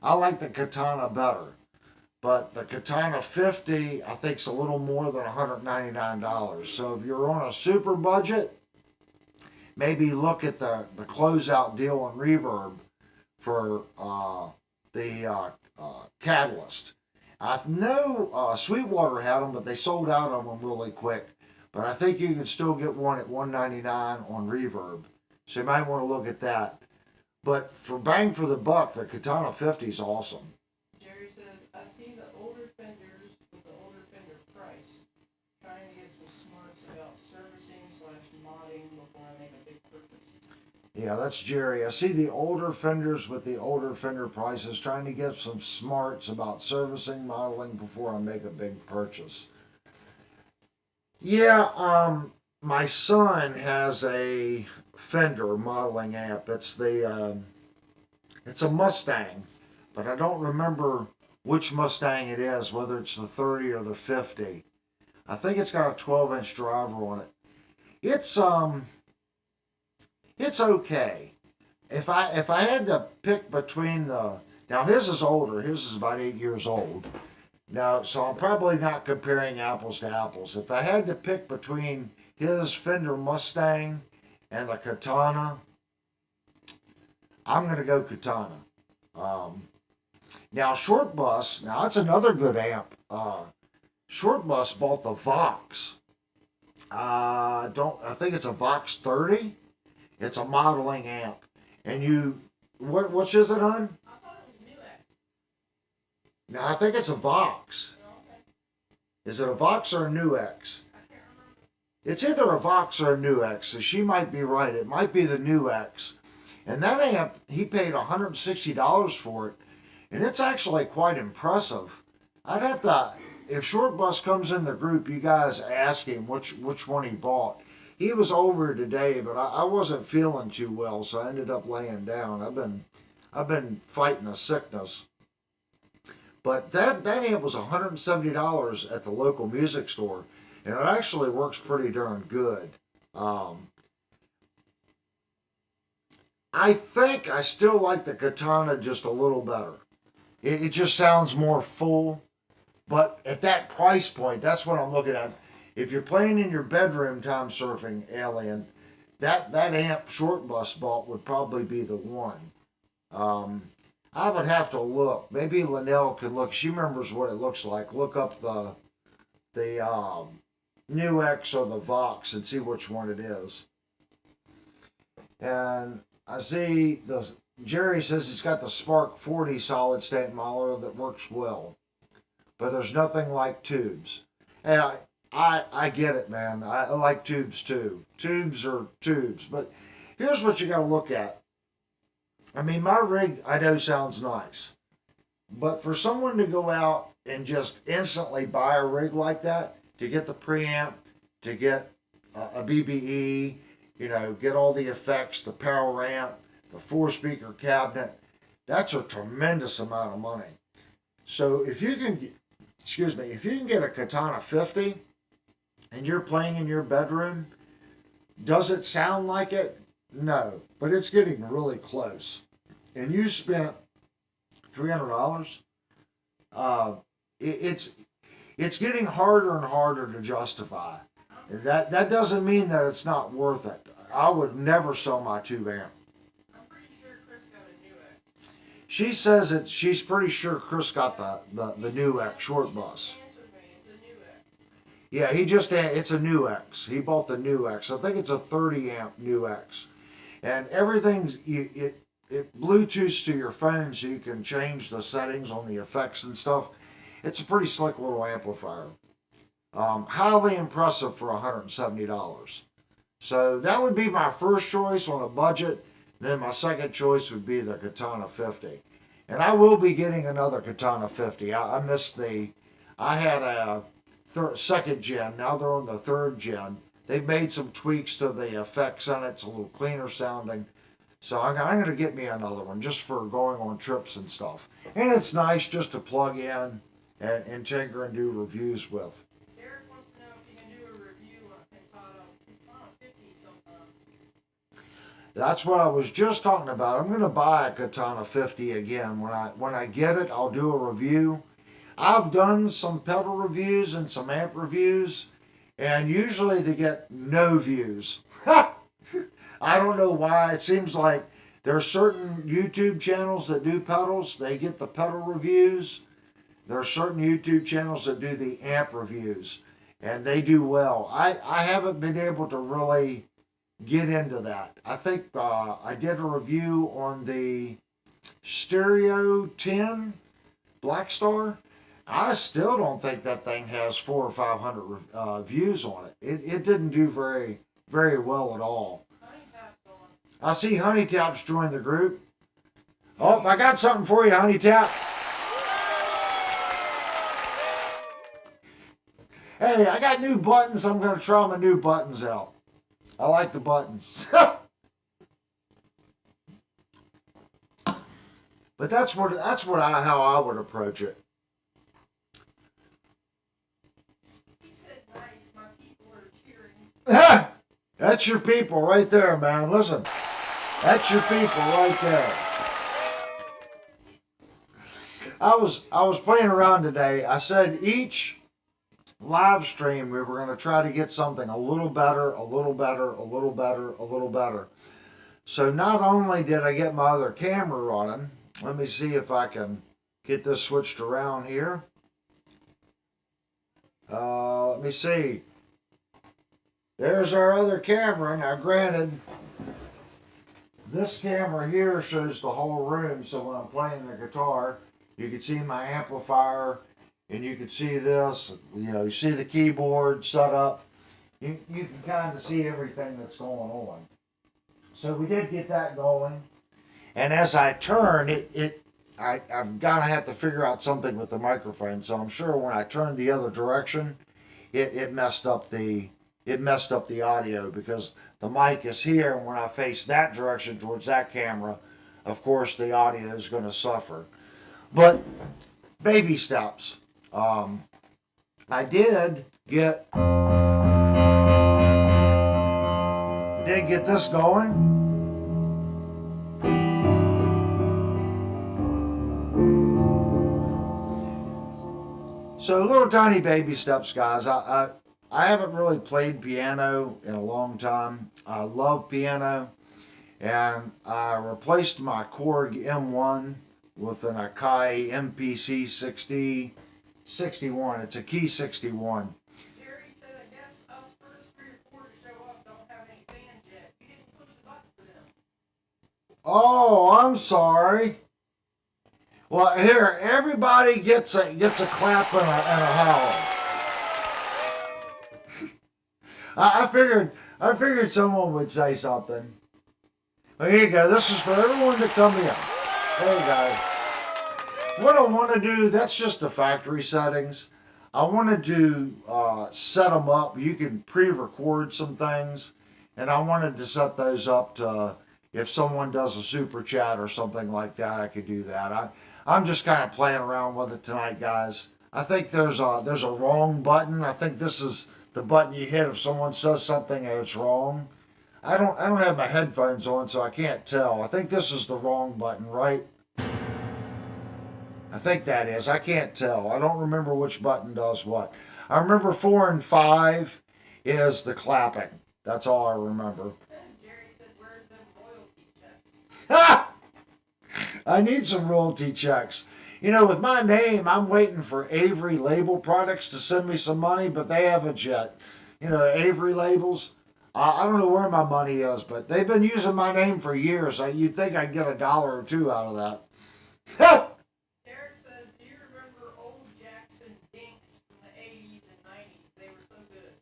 I like the Katana better. But the Katana 50, I think, is a little more than $199. So if you're on a super budget, maybe look at the closeout deal on Reverb for the Catalyst. I know Sweetwater had them, but they sold out of them really quick. But I think you can still get one at $199 on Reverb. So you might want to look at that. But for bang for the buck, the Katana 50 is awesome. Jerry says, I see the older fenders with the older fender price. Trying to get some smarts about servicing / modding before I make a big purchase. Yeah, that's Jerry. I see the older fenders with the older fender prices, trying to get some smarts about servicing, modeling before I make a big purchase. Yeah, my son has a Fender modeling amp. It's a Mustang, but I don't remember which Mustang it is, whether it's the 30 or the 50. I think it's got a 12-inch driver on it. It's okay. If I had to pick between now his is older. His is about 8 years old. Now, so I'm probably not comparing apples to apples. If I had to pick between his Fender Mustang and the Katana, I'm going to go Katana. Now, Short Bus, now that's another good amp. Short Bus bought the Vox. I think it's a Vox 30. It's a modeling amp. And which is it, hon? I thought it was Newegg. Now, I think it's a Vox. Okay. Is it a Vox or a Newegg? I can't remember. It's either a Vox or a Newegg, so she might be right. It might be the Newegg. And that amp, he paid $160 for it, and it's actually quite impressive. I'd have to, if Short Bus comes in the group, you guys ask him which one he bought. He was over today, but I wasn't feeling too well, so I ended up laying down. I've been fighting a sickness. But that amp was $170 at the local music store, and it actually works pretty darn good. I think I still like the Katana just a little better. It just sounds more full, but at that price point, that's what I'm looking at. If you're playing in your bedroom Time Surfing Alien, that amp Short Bus bought would probably be the one. I would have to look. Maybe Linnell could look. She remembers what it looks like. Look up the Newegg or the Vox and see which one it is. And I see the Jerry says he's got the Spark 40 solid state modeler that works well, but there's nothing like tubes. And I get it, man. I like tubes too. Tubes are tubes, but here's what you got to look at. I mean, my rig I know sounds nice, but for someone to go out and just instantly buy a rig like that, to get the preamp, to get a BBE, you know, get all the effects, the power amp, the 4-speaker cabinet, that's a tremendous amount of money. So if you can, if you can get a Katana 50 and you're playing in your bedroom, does it sound like it? No, but it's getting really close. And you spent $300. It's getting harder and harder to justify. That doesn't mean that it's not worth it. I would never sell my tube amp. I'm pretty sure Chris got a new X. She says that she's pretty sure Chris got the new X short bus. Answered me, it's a new X. Yeah, it's a new X. He bought the new X. I think it's a 30 amp new X. And everything's, it Bluetooths to your phone so you can change the settings on the effects and stuff. It's a pretty slick little amplifier. Highly impressive for $170. So that would be my first choice on a budget. Then my second choice would be the Katana 50. And I will be getting another Katana 50. I missed I had a second gen. Now they're on the third gen. They've made some tweaks to the effects on it. It's a little cleaner sounding. So I'm going to get me another one just for going on trips and stuff. And it's nice just to plug in and tinker and do reviews with. Derek wants to know if you can do a review on Katana 50 sometime. That's what I was just talking about. I'm going to buy a Katana 50 again. When I get it, I'll do a review. I've done some pedal reviews and some amp reviews, and usually they get no views. I don't know why. It seems like there are certain YouTube channels that do pedals. They get the pedal reviews. There are certain YouTube channels that do the amp reviews, and they do well. I haven't been able to really get into that. I think I did a review on the Stereo 10 Black Star. I still don't think that thing has 400 or 500 views on it. It didn't do very, very well at all. I see Honey Tap's joined the group. Oh, I got something for you, Honey Tap. Hey, I got new buttons. I'm going to try my new buttons out. I like the buttons. But that's how I would approach it. He said, nice, my people are cheering. That's your people right there, man. Listen, that's your people right there. I was playing around today. I said each live stream we were going to try to get something a little better, a little better, a little better, a little better. So not only did I get my other camera running, let me see if I can get this switched around here. Let me see. There's our other camera. Now granted, this camera here shows the whole room, so when I'm playing the guitar, you can see my amplifier, and you can see this, you see the keyboard set up. You can kind of see everything that's going on. So we did get that going. And as I turn, I've got to have to figure out something with the microphone. So I'm sure when I turned the other direction, it messed up the audio because the mic is here, and when I face that direction towards that camera, of course the audio is going to suffer. But baby steps. I did get this going. So little tiny baby steps, guys. I haven't really played piano in a long time. I love piano, and I replaced my Korg M1 with an Akai MPC 61. It's a Key 61. Jerry said, I guess us first 3 or 4 to show up don't have any fans yet. You didn't push the button for them. Oh, I'm sorry. Well, here, everybody gets a clap and a holler. I figured someone would say something. Well, here you go. This is for everyone to come in. There you go. What I want to do, that's just the factory settings. I wanted to set them up. You can pre-record some things, and I wanted to set those up to, if someone does a super chat or something like that, I could do that. I'm just kind of playing around with it tonight, guys. I think there's a wrong button. I think this is the button you hit if someone says something and it's wrong. I don't have my headphones on, so I can't tell. I think this is the wrong button, right? I think that is. I can't tell. I don't remember which button does what. I remember 4 and 5 is the clapping. That's all I remember. Jerry said, "Where's them royalty checks?" Ha! I need some royalty checks. You know, with my name, I'm waiting for Avery Label Products to send me some money, but they haven't yet. You know, Avery Labels. I don't know where my money is, but they've been using my name for years. You'd think I'd get $1 or $2 out of that. Derek says, "Do you remember old Jackson Dinks from the 80s and 90s? They were so good."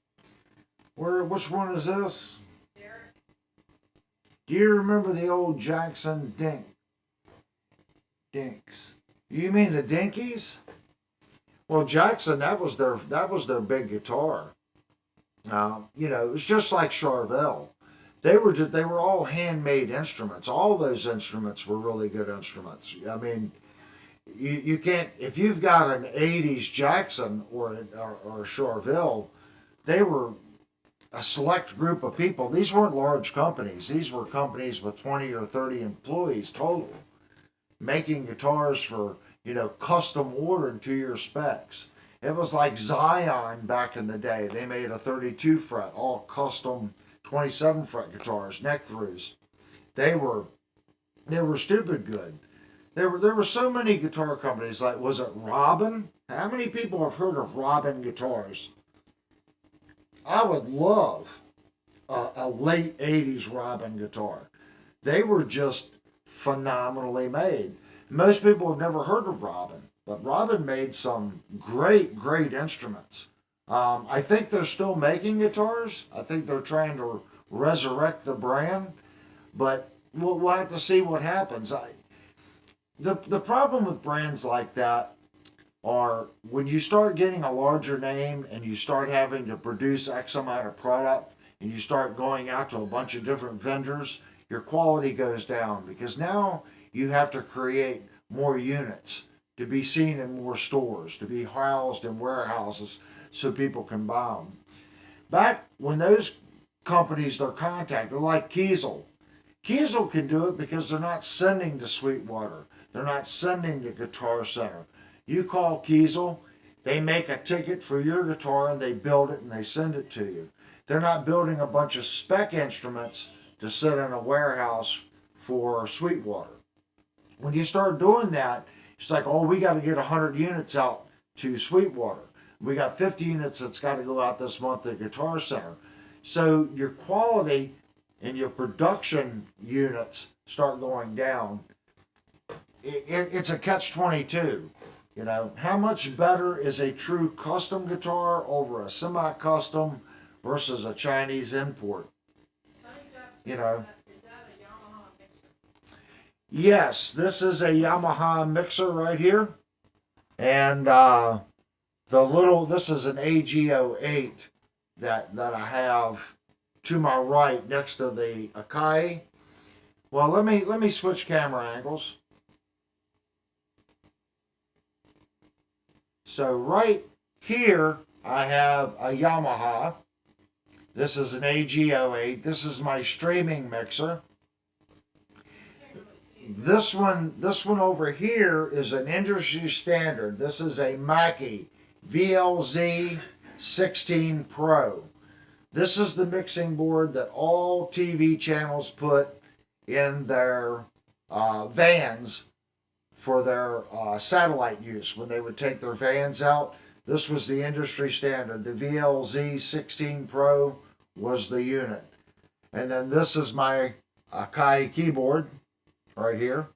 Which one is this? Derek? Do you remember the old Jackson Dinks? You mean the Dinkies? Well, Jackson, that was their big guitar. You know, it was just like Charvel. They were all handmade instruments. All those instruments were really good instruments. I mean, you can't, if you've got an 80s Jackson or Charvel, they were a select group of people. These weren't large companies. These were companies with 20 or 30 employees total, making guitars for, you know, custom ordered to your specs. It was like Zion back in the day. They made a 32 fret, all custom 27 fret guitars, neck throughs. They were stupid good. There were so many guitar companies. Like, was it Robin? How many people have heard of Robin guitars? I would love a late 80s Robin guitar. They were just phenomenally made. Most people have never heard of Robin, but Robin made some great instruments. I think they're still making guitars. I think they're trying to resurrect the brand, but we'll have to see what happens. The problem with brands like that are when you start getting a larger name and you start having to produce X amount of product and you start going out to a bunch of different vendors, your quality goes down because now you have to create more units to be seen in more stores, to be housed in warehouses so people can buy them. Back when those companies they're contacted, like Kiesel can do it because they're not sending to Sweetwater. They're not sending to Guitar Center. You call Kiesel, they make a ticket for your guitar and they build it and they send it to you. They're not building a bunch of spec instruments to sit in a warehouse for Sweetwater. When you start doing that, it's like, oh, we got to get 100 units out to Sweetwater. We got 50 units that's got to go out this month at Guitar Center. So your quality and your production units start going down. It's a catch-22. You know, how much better is a true custom guitar over a semi-custom versus a Chinese import? You know. Is that a Yamaha mixer? Yes, this is a Yamaha mixer right here. And this is an AG08 that I have to my right next to the Akai. Well, let me switch camera angles. So right here I have a Yamaha. This is an AG08. This is my streaming mixer. This one over here is an industry standard. This is a Mackie VLZ 16 Pro. This is the mixing board that all TV channels put in their vans for their satellite use. When they would take their vans out, this was the industry standard. The VLZ 16 Pro was the unit. And then this is my Akai keyboard. right here.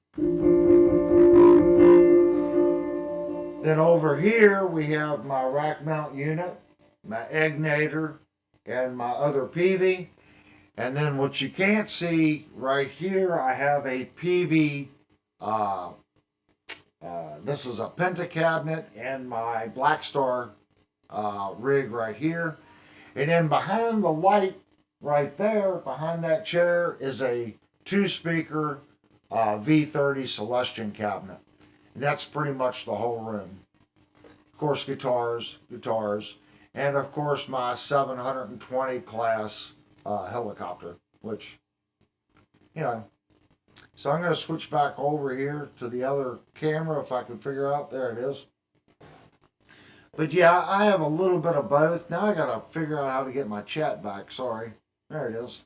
Then over here we have my rack mount unit, my egnator, and my other PV. And then what you can't see right here, I have a PV. This is a Penta cabinet and my Black Star rig right here. And then behind the light right there, behind that chair, is a 2-speaker V30 Celestion cabinet. And that's pretty much the whole room. Of course, guitars, and of course my 720 class helicopter, which, you know. So I'm going to switch back over here to the other camera if I can figure out. There it is. But yeah, I have a little bit of both. Now I got to figure out how to get my chat back. Sorry. There it is.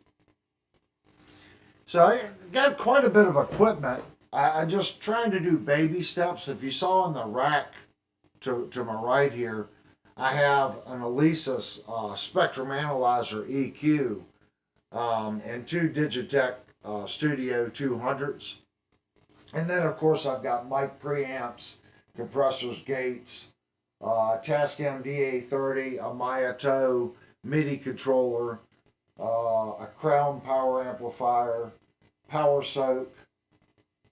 So I got quite a bit of equipment. I'm just trying to do baby steps. If you saw in the rack to my right here, I have an Alesis Spectrum Analyzer EQ and 2 Digitech Studio 200s. And then of course I've got mic preamps, compressors, gates, Tascam DA30, a Mayato MIDI controller, a Crown power amplifier, power soak.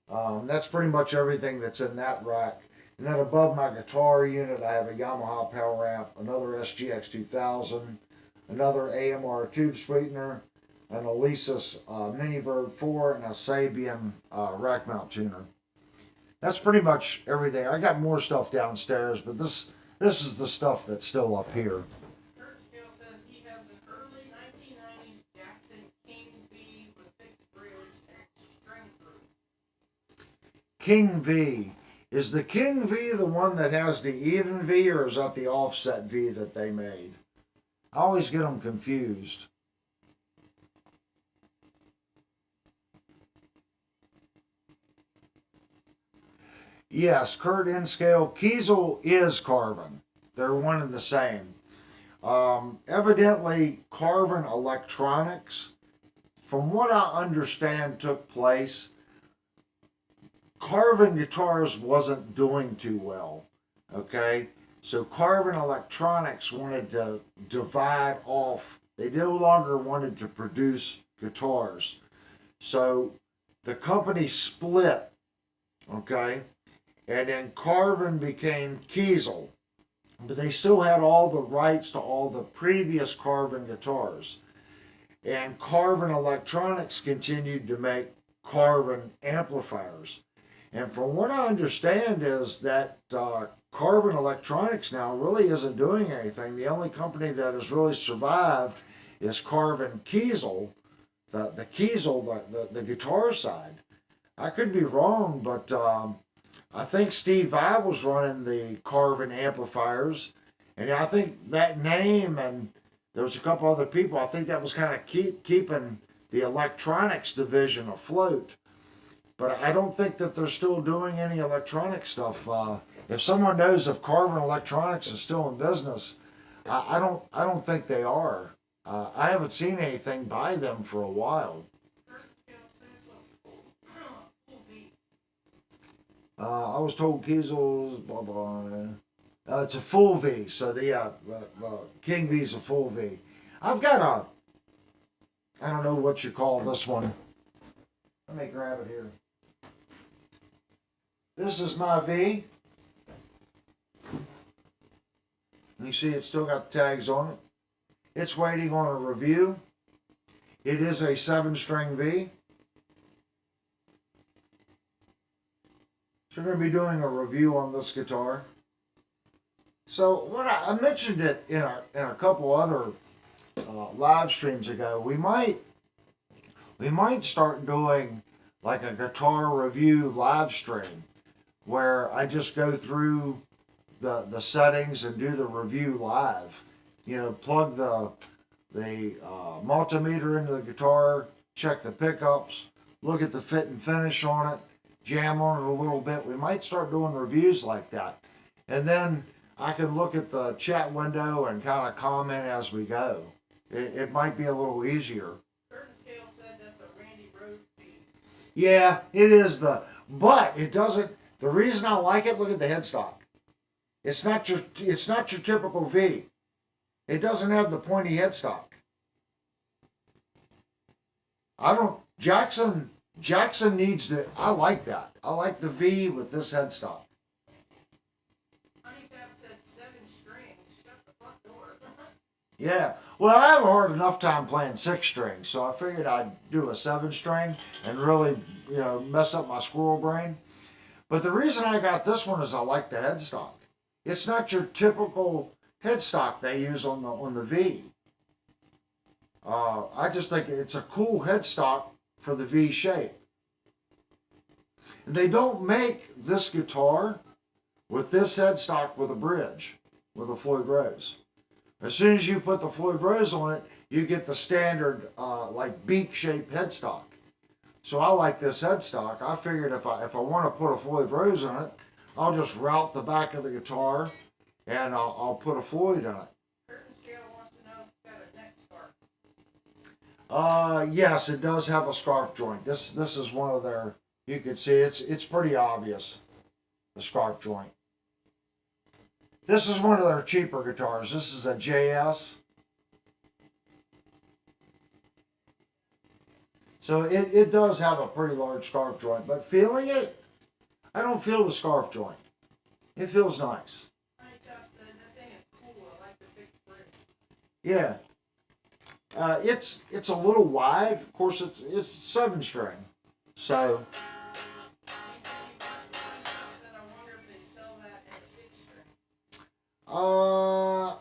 That's pretty much everything that's in that rack. And then above my guitar unit, I have a Yamaha power amp, another SGX 2000, another AMR tube sweetener, an Alesis Mini Verb 4, and a Sabian rack mount tuner. That's pretty much everything. I got more stuff downstairs, but this is the stuff that's still up here. Kurt Scale says he has an early 1990s Jackson King V with fixed bridge and string through. King V. Is the King V the one that has the even V, or is that the offset V that they made? I always get them confused. Yes, Kurt N-Scale. Kiesel is Carvin. They're one and the same. Evidently, Carvin Electronics, from what I understand, took place. Carvin Guitars wasn't doing too well, okay? So Carvin Electronics wanted to divide off. They no longer wanted to produce guitars. So the company split, okay? And then Carvin became Kiesel. But they still had all the rights to all the previous Carvin guitars. And Carvin Electronics continued to make Carvin amplifiers. And from what I understand is that Carvin Electronics now really isn't doing anything. The only company that has really survived is Carvin Kiesel, the Kiesel, the guitar side. I could be wrong, but I think Steve Vai was running the Carvin amplifiers. And I think that name, and there was a couple other people, I think that was kind of keeping the electronics division afloat. But I don't think that they're still doing any electronic stuff. If someone knows if Carvin Electronics is still in business, I don't think they are. I haven't seen anything by them for a while. I was told Kiesel's blah blah. It's a full V, so the King V is a full V. I've got I don't know what you call this one. Let me grab it here. This is my V. You see it's still got the tags on it. It's waiting on a review. It is a 7-string V. So we're going to be doing a review on this guitar. So what I mentioned it in a couple other live streams ago. We might start doing like a guitar review live stream where I just go through the settings and do the review live. You know, plug the multimeter into the guitar, check the pickups, look at the fit and finish on it, jam on it a little bit. We might start doing reviews like that. And then I can look at the chat window and kind of comment as we go. It might be a little easier. Curtin Scale said that's a Randy Rhoads beat. Yeah, it is but it doesn't. The reason I like it, look at the headstock. It's not your typical V. It doesn't have the pointy headstock. I don't. Jackson needs to. I like that. I like the V with this headstock. Honey Tap said 7 strings. Shut the front door. Yeah. Well, I have a hard enough time playing 6 strings, so I figured I'd do a 7 string and really, mess up my squirrel brain. But the reason I got this one is I like the headstock. It's not your typical headstock they use on the V. I just think it's a cool headstock for the V shape. And they don't make this guitar with this headstock with a bridge, with a Floyd Rose. As soon as you put the Floyd Rose on it, you get the standard like beak-shaped headstock. So I like this headstock. I figured if I want to put a Floyd Rose in it, I'll just route the back of the guitar and I'll put a Floyd in it. Curtain Scale wants to know if it's got a neck scarf. Yes, it does have a scarf joint. This is one of their. You can see it's pretty obvious, the scarf joint. This is one of their cheaper guitars. This is a JS. So it does have a pretty large scarf joint, but feeling it, I don't feel the scarf joint. It feels nice. Honey Tap said that thing is cool. I like the fixed bridge. Yeah. It's a little wide. Of course, it's 7 string. So He said I wonder if they sell that in a 6 string.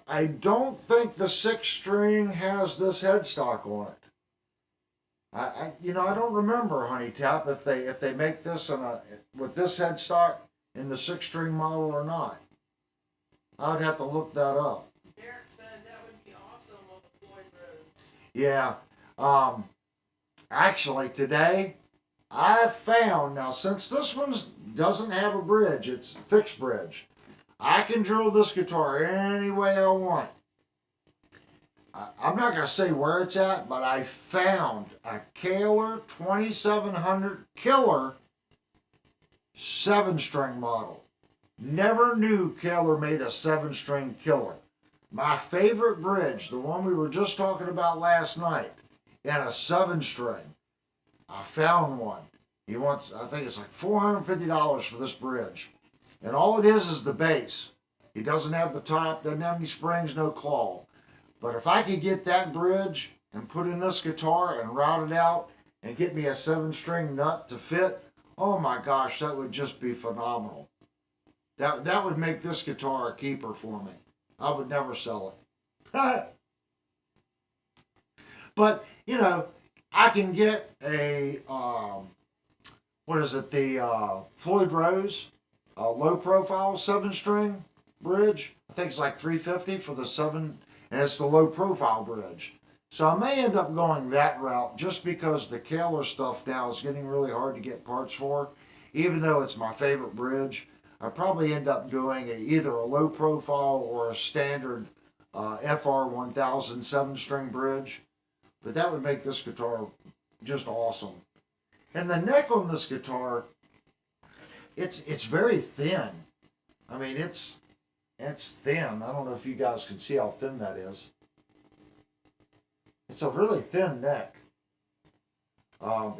I don't think the 6 string has this headstock on it. I don't remember, Honey Tap, if they make this with this headstock in the 6 string model or not. I would have to look that up. Derek said that would be awesome on the Floyd Rose. Yeah. Actually, today I found, now since this one doesn't have a bridge, it's a fixed bridge, I can drill this guitar any way I want. I'm not going to say where it's at, but I found a Kaler 2700 Killer 7-string model. Never knew Kaler made a 7-string Killer. My favorite bridge, the one we were just talking about last night, and a 7-string. I found one. He wants, I think it's like $450 for this bridge. And all it is the bass. He doesn't have the top, doesn't have any springs, no claw. But if I could get that bridge and put in this guitar and route it out and get me a 7-string nut to fit, oh my gosh, that would just be phenomenal. That would make this guitar a keeper for me. I would never sell it. But, I can get a, the Floyd Rose, a low profile 7-string bridge. I think it's like $350 for the 7, and it's the low profile bridge. So I may end up going that route just because the Kaler stuff now is getting really hard to get parts for. Even though it's my favorite bridge, I'll probably end up doing either a low profile or a standard FR 1000 7-string bridge. But that would make this guitar just awesome. And the neck on this guitar, it's very thin. I mean, it's thin. I don't know if you guys can see how thin that is. It's a really thin neck.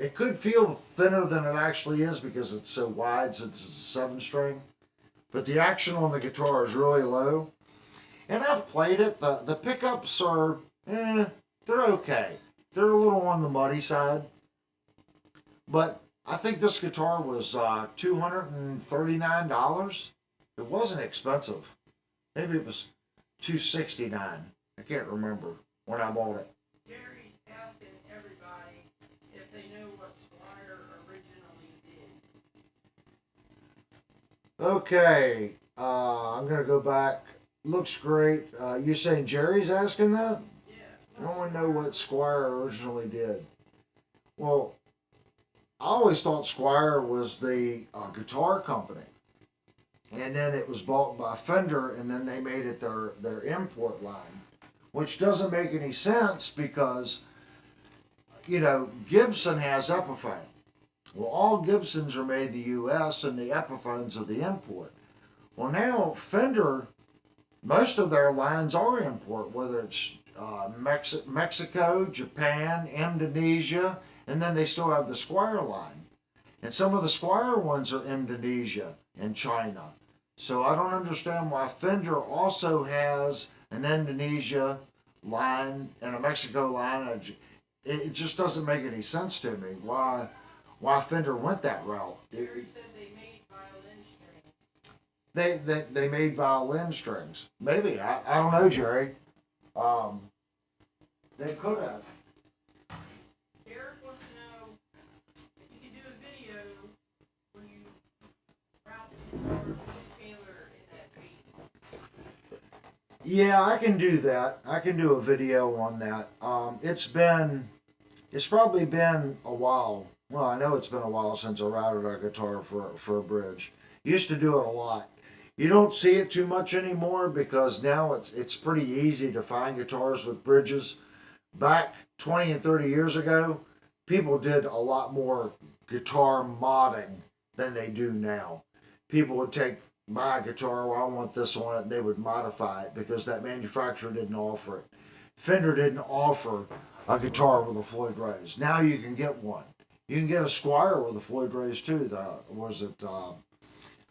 It could feel thinner than it actually is because it's so wide since it's a 7-string. But the action on the guitar is really low. And I've played it. The pickups are, they're okay. They're a little on the muddy side. But I think this guitar was $239. It wasn't expensive. Maybe it was $269. I can't remember when I bought it. Jerry's asking everybody if they know what Squire originally did. Okay, I'm gonna go back. Looks great. You saying Jerry's asking that? Yeah. I don't want to know what Squire originally did. Well, I always thought Squire was the guitar company. And then it was bought by Fender, and then they made it their import line. Which doesn't make any sense because, Gibson has Epiphone. Well, all Gibsons are made in the U.S. and the Epiphones are the import. Well, now Fender, most of their lines are import, whether it's Mexico, Japan, Indonesia, and then they still have the Squire line. And some of the Squire ones are Indonesia and China. So I don't understand why Fender also has an Indonesia line and a Mexico line. It just doesn't make any sense to me why Fender went that route. Jerry said they made violin strings. They made violin strings. Maybe I don't know, Jerry. They could have. Eric wants to know if you could do a video where you route the guitar with Taylor in that beat. Yeah, I can do that. I can do a video on that. It's probably been a while. Well, I know it's been a while since I routed a guitar for a bridge. Used to do it a lot. You don't see it too much anymore because now it's pretty easy to find guitars with bridges. Back 20 and 30 years ago, people did a lot more guitar modding than they do now. People would buy a guitar, well, I want this on it, and they would modify it because that manufacturer didn't offer it. Fender didn't offer a guitar with a Floyd Rose. Now you can get one. You can get a Squire with a Floyd Rose too.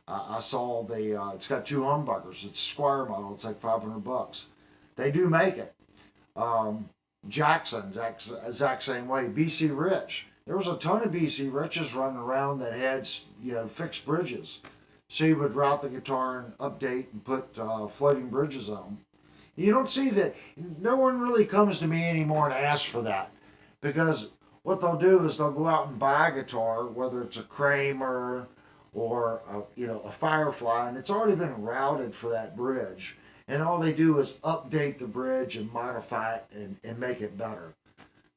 I saw it's got two humbuckers. It's a Squire model. It's like $500. They do make it. Jackson, exact same way. BC Rich. There was a ton of BC Riches running around that had, fixed bridges. So you would route the guitar and update and put floating bridges on them. You don't see that. No one really comes to me anymore and asks for that because what they'll do is they'll go out and buy a guitar, whether it's a Kramer or a Firefly, and it's already been routed for that bridge. And all they do is update the bridge and modify it and make it better.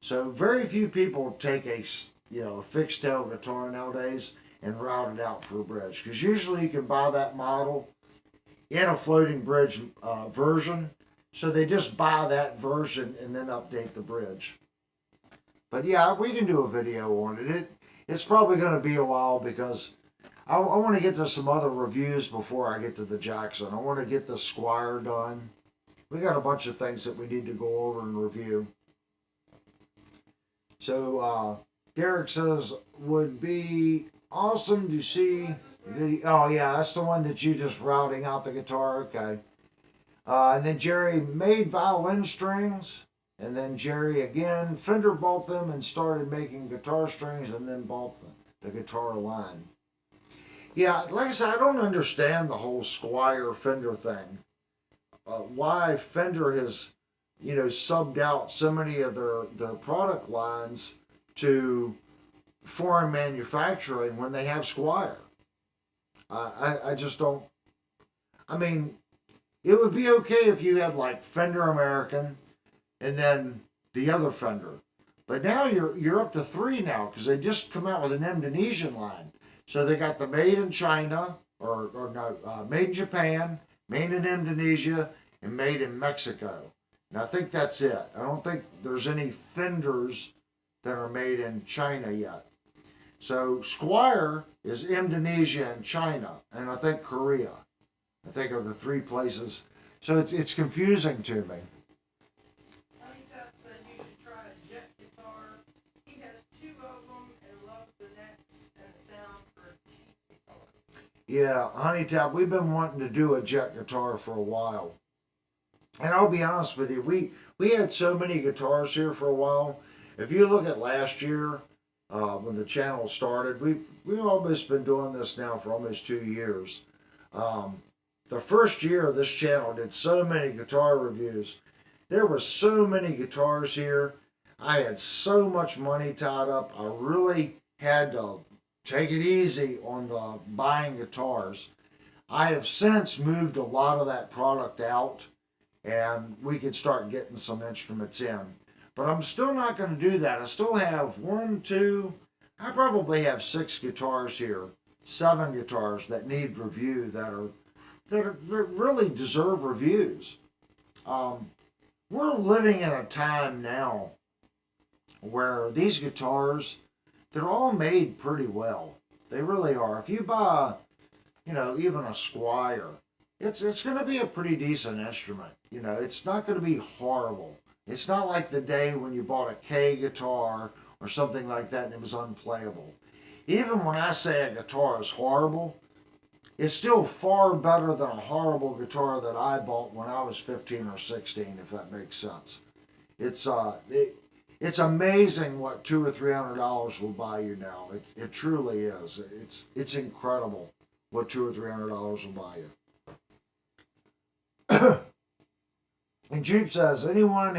So very few people take a fixed tail guitar nowadays and route it out for a bridge. Because usually you can buy that model in a floating bridge version. So they just buy that version and then update the bridge. But yeah, we can do a video on it. It's probably going to be a while because I want to get to some other reviews before I get to the Jackson. I want to get the Squire done. We got a bunch of things that we need to go over and review. So Derek says, would be awesome to see video. Oh yeah, that's the one that you just routing out the guitar. Okay. And then Jerry made violin strings. And then Jerry again, Fender bought them and started making guitar strings and then bought the guitar line. Yeah, like I said, I don't understand the whole Squire Fender thing. Why Fender has, subbed out so many of their product lines to foreign manufacturing when they have Squire. I just don't. I mean, it would be okay if you had like Fender American and then the other Fender. But now you're up to three now because they just come out with an Indonesian line. So they got the made in China, made in Japan, made in Indonesia, and made in Mexico. And I think that's it. I don't think there's any Fenders that are made in China yet. So Squire is Indonesia and China, and I think Korea. I think are the three places. So it's confusing to me. Honeytop said you should try a jet guitar. He has two of them and loves the necks and the sound for a cheap guitar. Yeah, Honeytop, we've been wanting to do a jet guitar for a while. And I'll be honest with you, we had so many guitars here for a while. If you look at last year, when the channel started, we've almost been doing this now for almost 2 years. The first year this channel did so many guitar reviews. There were so many guitars here. I had so much money tied up. I really had to take it easy on the buying guitars. I have since moved a lot of that product out and we could start getting some instruments in. But I'm still not going to do that. I still have I probably have 6 guitars here, 7 guitars that need review that really deserve reviews. We're living in a time now where these guitars, they're all made pretty well. They really are. If you buy, even a Squire, it's going to be a pretty decent instrument. It's not going to be horrible. It's not like the day when you bought a K guitar or something like that and it was unplayable. Even when I say a guitar is horrible, it's still far better than a horrible guitar that I bought when I was 15 or 16, if that makes sense. It's amazing what $200 or $300 will buy you now. It truly is. It's incredible what $200 or $300 will buy you. And Jeep says, anyone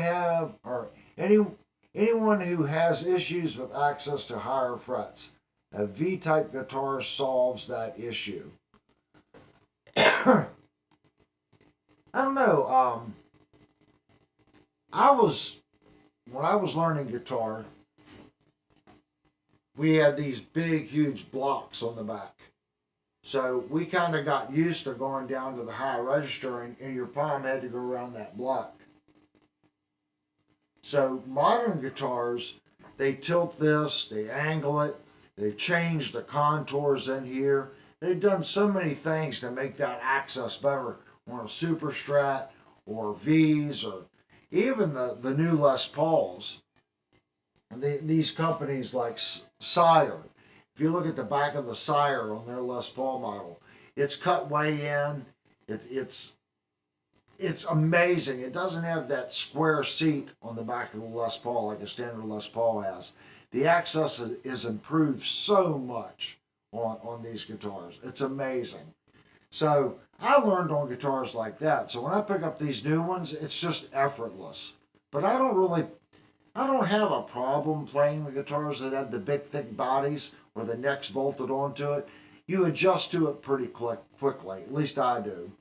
who has issues with access to higher frets, a V-type guitar solves that issue. I don't know. When I was learning guitar, we had these big, huge blocks on the back. So we kind of got used to going down to the high register, and your palm had to go around that block. So modern guitars, they tilt this, they angle it, they change the contours in here. They've done so many things to make that access better on a Super Strat or V's or even the new Les Pauls. These companies like Sire, if you look at the back of the Sire on their Les Paul model, it's cut way in. It's amazing. It doesn't have that square seat on the back of the Les Paul like a standard Les Paul has. The access is improved so much on these guitars. It's amazing. So I learned on guitars like that. So when I pick up these new ones, it's just effortless. But I don't have a problem playing the guitars that have the big thick bodies where the neck's bolted onto it. You adjust to it pretty quickly. At least I do.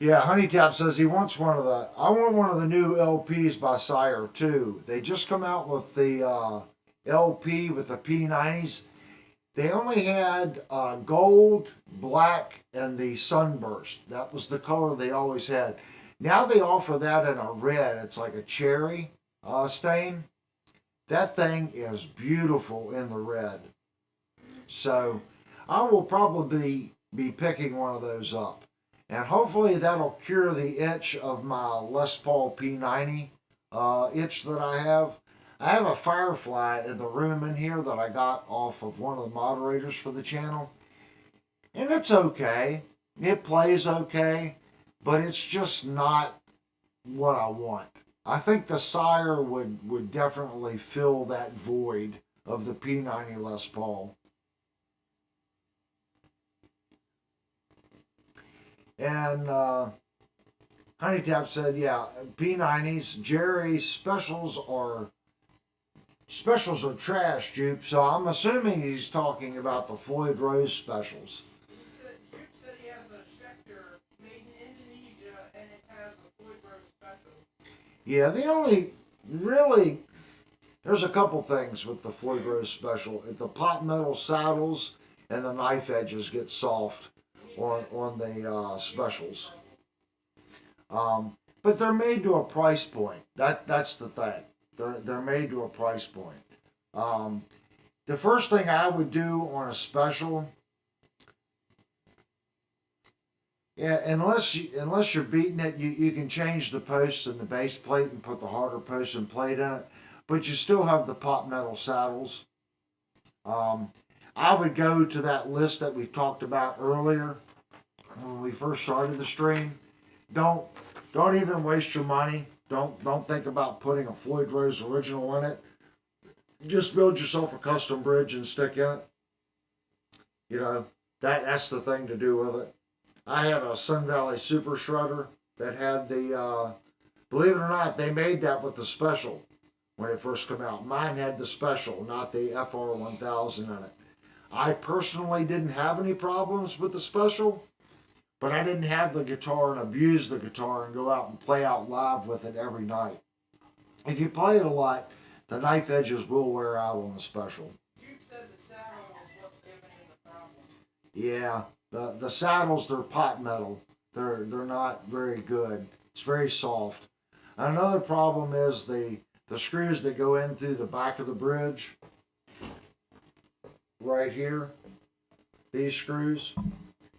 Yeah, Honeytap says he wants I want one of the new LPs by Sire too. They just come out with the LP with the P90s. They only had gold, black, and the sunburst. That was the color they always had. Now they offer that in a red. It's like a cherry stain. That thing is beautiful in the red. So I will probably be picking one of those up. And hopefully that'll cure the itch of my Les Paul P90 itch that I have. I have a Firefly in the room in here that I got off of one of the moderators for the channel. And it's okay. It plays okay. But it's just not what I want. I think the Sire would definitely fill that void of the P90 Les Paul. And Honeytap said, yeah, P90s, Jerry specials are trash, Jupe. So I'm assuming he's talking about the Floyd Rose specials. Jupe said he has a Schecter made in Indonesia and it has a Floyd Rose special. Yeah, there's a couple things with the Floyd Rose special. The pot metal saddles and the knife edges get soft on the specials. But they're made to a price point. That's the thing. They're made to a price point. The first thing I would do on a special, yeah, unless you're beating it, you can change the posts and the base plate and put the harder post and plate in it, but you still have the pot metal saddles. I would go to that list that we talked about earlier when we first started the stream. Don't even waste your money. Don't think about putting a Floyd Rose original in it. Just build yourself a custom bridge and stick in it. That's the thing to do with it. I had a Sun Valley Super Shredder that had the, believe it or not, they made that with the special when it first came out. Mine had the special, not the FR1000 in it. I personally didn't have any problems with the special, but I didn't have the guitar and abuse the guitar and go out and play out live with it every night. If you play it a lot, the knife edges will wear out on the special. Jupe said the saddle is what's giving him the problem. Yeah, the saddles, they're pot metal. They're not very good. It's very soft. Another problem is the the screws that go in through the back of the bridge, right here, these screws,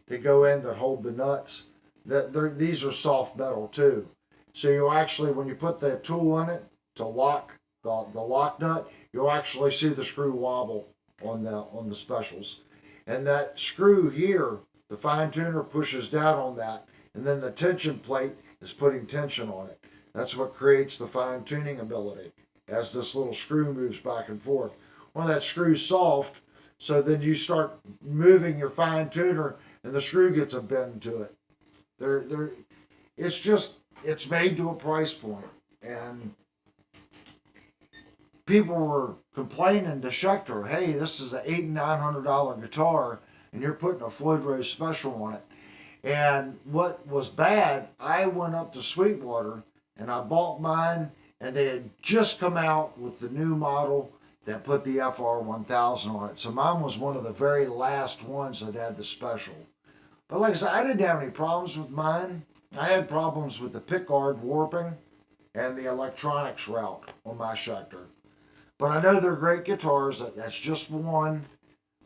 they go in that hold the nuts. These are soft metal too. So you'll actually, when you put the tool on it to lock the lock nut, you'll actually see the screw wobble on the specials. And that screw here, the fine tuner pushes down on that, and then the tension plate is putting tension on it. That's what creates the fine tuning ability as this little screw moves back and forth. Well, that screw's soft, so then you start moving your fine tuner and the screw gets a bend to it. It's made to a price point. And people were complaining to Schecter, hey, this is an $800 and $900 guitar and you're putting a Floyd Rose special on it. And what was bad, I went up to Sweetwater and I bought mine, and they had just come out with the new model that put the FR1000 on it. So mine was one of the very last ones that had the special. But like I said, I didn't have any problems with mine. I had problems with the pickguard warping and the electronics route on my Schecter. But I know they're great guitars. That's just one.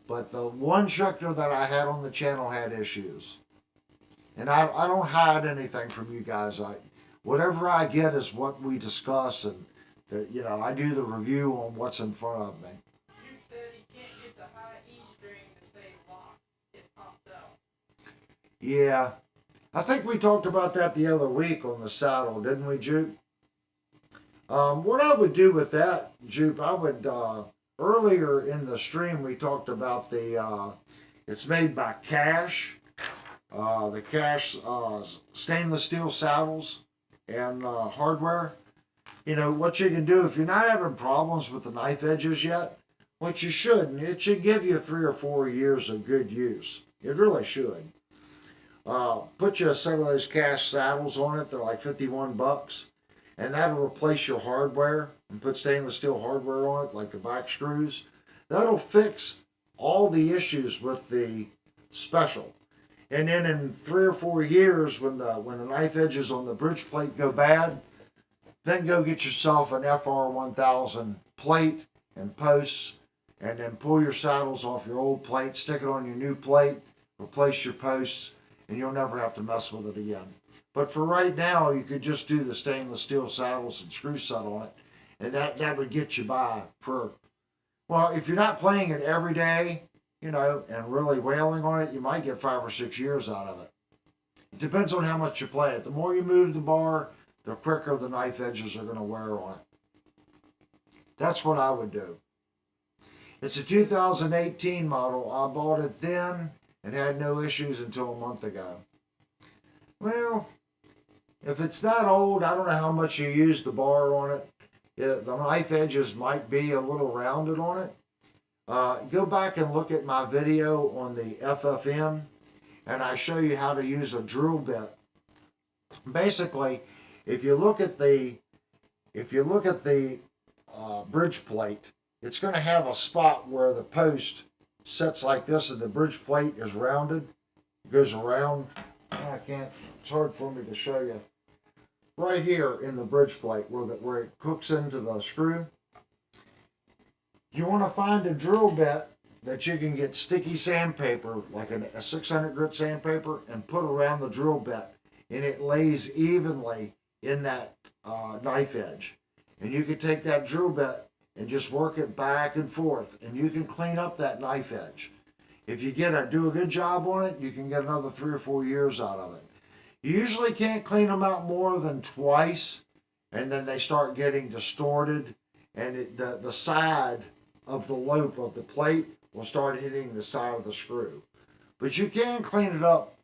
But the one Schecter that I had on the channel had issues. And I don't hide anything from you guys. Whatever I get is what we discuss, and I do the review on what's in front of me. You said you can't get the high E string to stay locked. It pops out. Yeah. I think we talked about that the other week on the saddle, didn't we, Jupe? What I would do with that, Jupe, I would, earlier in the stream we talked about it's made by Cash. The Cash stainless steel saddles and hardware. What you can do if you're not having problems with the knife edges yet, what you should, it should give you 3 or 4 years of good use. It really should. Put you some of those Cash saddles on it. They're like $51, and that'll replace your hardware and put stainless steel hardware on it, like the back screws. That'll fix all the issues with the special. And then in 3 or 4 years, when the knife edges on the bridge plate go bad, then go get yourself an FR1000 plate and posts, and then pull your saddles off your old plate, stick it on your new plate, replace your posts, and you'll never have to mess with it again. But for right now, you could just do the stainless steel saddles and screw set on it, and that would get you by for, well, if you're not playing it every day, and really wailing on it, you might get 5 or 6 years out of it. It depends on how much you play it. The more you move the bar, the quicker the knife edges are going to wear on it. That's what I would do. It's a 2018 model. I bought it then and had no issues until a month ago. Well, if it's that old, I don't know how much you use the bar on it. The knife edges might be a little rounded on it. Go back and look at my video on the FFM, and I show you how to use a drill bit. Basically, if you look at the bridge plate, it's going to have a spot where the post sits like this, and the bridge plate is rounded. It goes around. It's hard for me to show you. Right here in the bridge plate, where it hooks into the screw. You want to find a drill bit that you can get sticky sandpaper, like a 600 grit sandpaper, and put around the drill bit, and it lays evenly in that knife edge. And you can take that drill bit and just work it back and forth, and you can clean up that knife edge. If you do a good job on it, you can get another 3 or 4 years out of it. You usually can't clean them out more than twice, and then they start getting distorted, and the side of the lobe of the plate will start hitting the side of the screw. But you can clean it up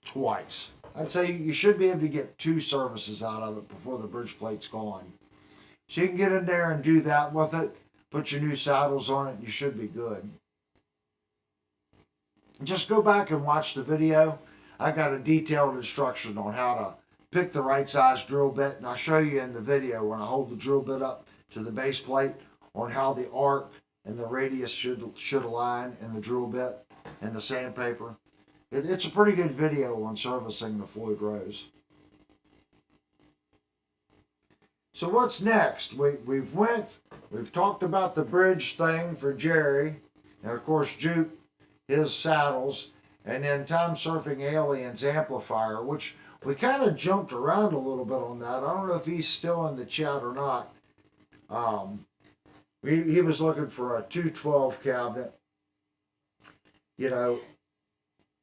twice. I'd say you should be able to get 2 services out of it before the bridge plate's gone. So you can get in there and do that with it, put your new saddles on it, and you should be good. Just go back and watch the video. I got a detailed instruction on how to pick the right size drill bit, and I'll show you in the video when I hold the drill bit up to the base plate on how the arc and the radius should align in the drill bit and the sandpaper. It's a pretty good video on servicing the Floyd Rose. So what's next? We've talked about the bridge thing for Jerry, and of course Juke, his saddles, and then Time Surfing Aliens amplifier, which we kind of jumped around a little bit on that. I don't know if he's still in the chat or not. He was looking for a 212 cabinet. You know,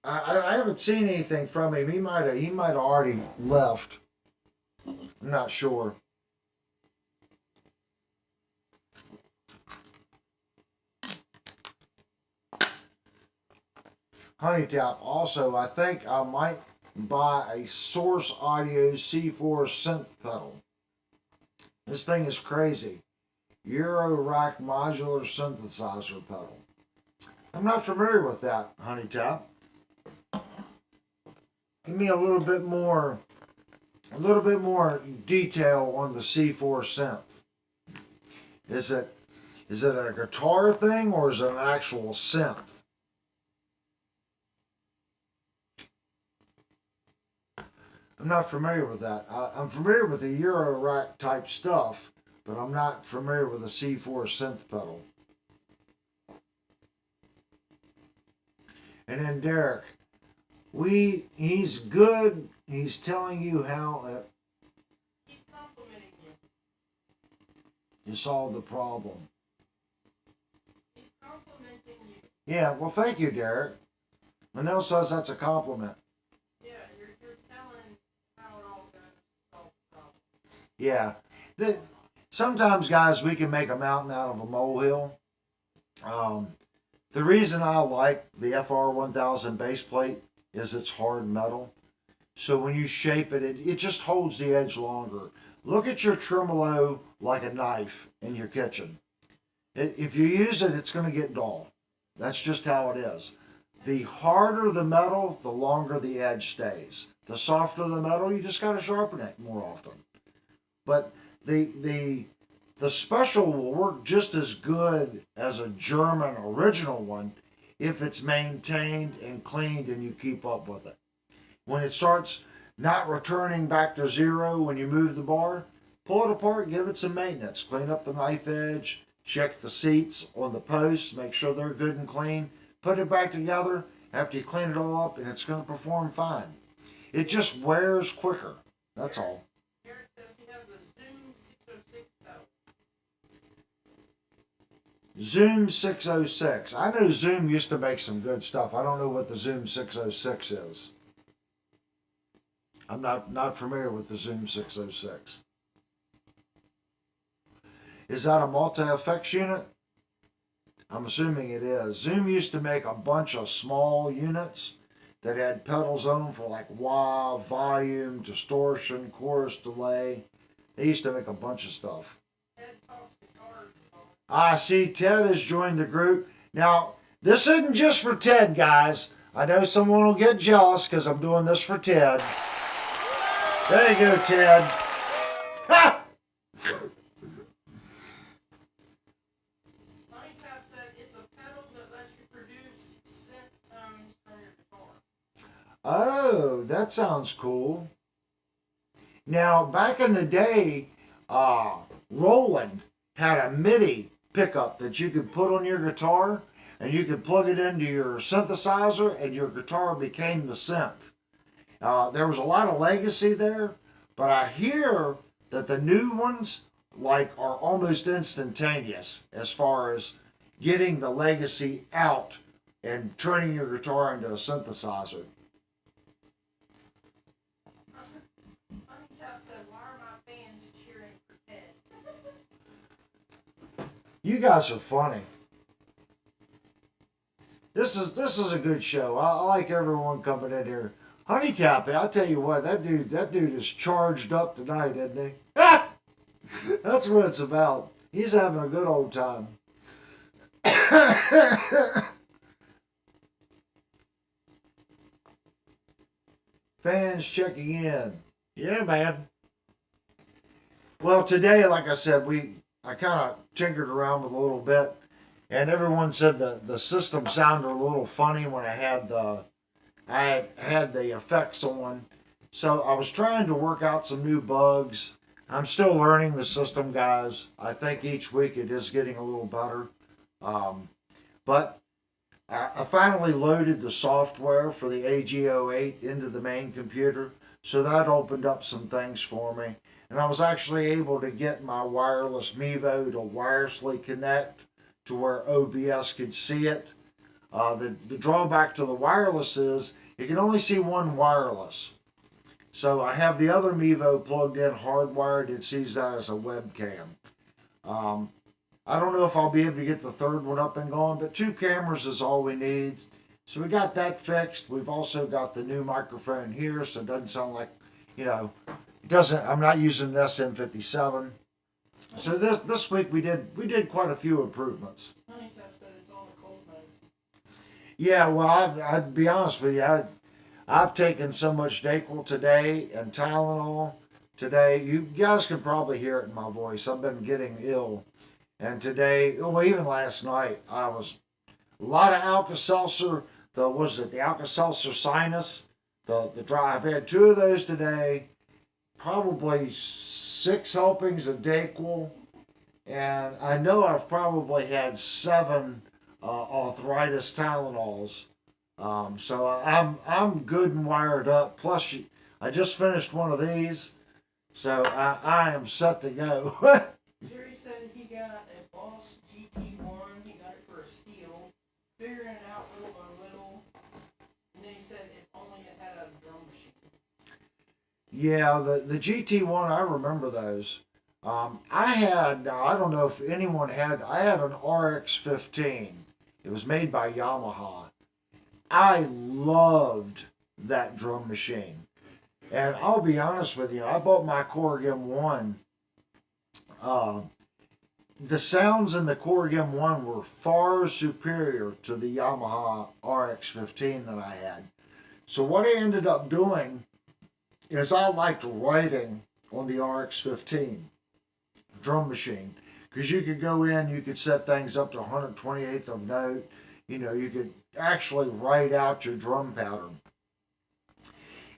I haven't seen anything from him. He might have already left. I'm not sure. Honey Tap. Also, I think I might buy a Source Audio C4 synth pedal. This thing is crazy. Euro Rack modular synthesizer pedal. I'm not familiar with that, Honey Tap. Give me a little bit more detail on the C4 synth. Is it a guitar thing or is it an actual synth? I'm not familiar with that. I'm familiar with the Euro Rack type stuff, but I'm not familiar with the C4 synth pedal. And then Derek, he's good. He's telling you how He's complimenting you. you solved the problem. He's complimenting you. Yeah, well, thank you, Derek. Manel says that's a compliment. Yeah, you're telling how it all goes to solve the problem. Yeah. Sometimes, guys, we can make a mountain out of a molehill. The reason I like the FR1000 base plate is it's hard metal. So when you shape it, it just holds the edge longer. Look at your tremolo like a knife in your kitchen. If you use it, it's going to get dull. That's just how it is. The harder the metal, the longer the edge stays. The softer the metal, you just got to sharpen it more often. But the special will work just as good as a German original one if it's maintained and cleaned and you keep up with it. When it starts not returning back to zero when you move the bar, pull it apart, give it some maintenance. Clean up the knife edge, check the seats on the posts, make sure they're good and clean. Put it back together after you clean it all up and it's going to perform fine. It just wears quicker. That's all. Eric says he has a Zoom 606 though. Zoom 606. I know Zoom used to make some good stuff. I don't know what the Zoom 606 is. I'm not familiar with the Zoom 606. Is that a multi-effects unit? I'm assuming it is. Zoom used to make a bunch of small units that had pedals on them for like wah, volume, distortion, chorus delay. They used to make a bunch of stuff. Ted talks guitars. I see Ted has joined the group. Now, this isn't just for Ted, guys. I know someone will get jealous because I'm doing this for Ted. There you go, Ted. Ha! Honey Tap said it's a pedal that lets you produce synth tones from your guitar. Oh, that sounds cool. Now, back in the day, Roland had a MIDI pickup that you could put on your guitar, and you could plug it into your synthesizer, and your guitar became the synth. There was a lot of legacy there, but I hear that the new ones are almost instantaneous as far as getting the legacy out and turning your guitar into a synthesizer. Honey Tap said, why are my fans cheering for Ted? You guys are funny. This is a good show. I like everyone coming in here. Honey Tap, I'll tell you what, that dude is charged up tonight, isn't he? That's what it's about. He's having a good old time. Fans checking in. Yeah, man. Well, today, like I said, I kind of tinkered around with a little bit, and everyone said the system sounded a little funny when I had the effects on. So I was trying to work out some new bugs. I'm still learning the system, guys. I think each week it is getting a little better. But I finally loaded the software for the AG08 into the main computer, so that opened up some things for me. And I was actually able to get my wireless Mevo to wirelessly connect to where OBS could see it. The drawback to the wireless is it can only see one wireless. So I have the other Mevo plugged in hardwired. It sees that as a webcam. Um, I don't know if I'll be able to get the third one up and going, but 2 cameras is all we need. So we got that fixed. We've also got the new microphone here, so it doesn't sound like, it doesn't. I'm not using an SM57. So this week we did quite a few improvements. Honey's said it's all the cold nose. Yeah, well, I'd be honest with you. I've taken so much Dayquil today and Tylenol today. You guys can probably hear it in my voice. I've been getting ill. And today, well, even last night, I was a lot of Alka-Seltzer. The Alka-Seltzer Sinus, the dry. I've had 2 of those today. Probably 6 helpings of Dayquil, and I know I've probably had 7 arthritis Tylenols. So I'm good and wired up. Plus, I just finished one of these, so I am set to go. Jerry said he got a Boss GT1. He got it for a steal, figuring it out little by little, and then he said if only it had a drum machine. Yeah, the GT1, I remember those. I don't know if anyone had, I had an RX-15. It was made by Yamaha. I loved that drum machine. And I'll be honest with you, I bought my Korg M1. The sounds in the Korg M1 were far superior to the Yamaha RX-15 that I had. So what I ended up doing is I liked writing on the RX-15 drum machine, because you could go in, you could set things up to 128th of note. You could actually write out your drum pattern.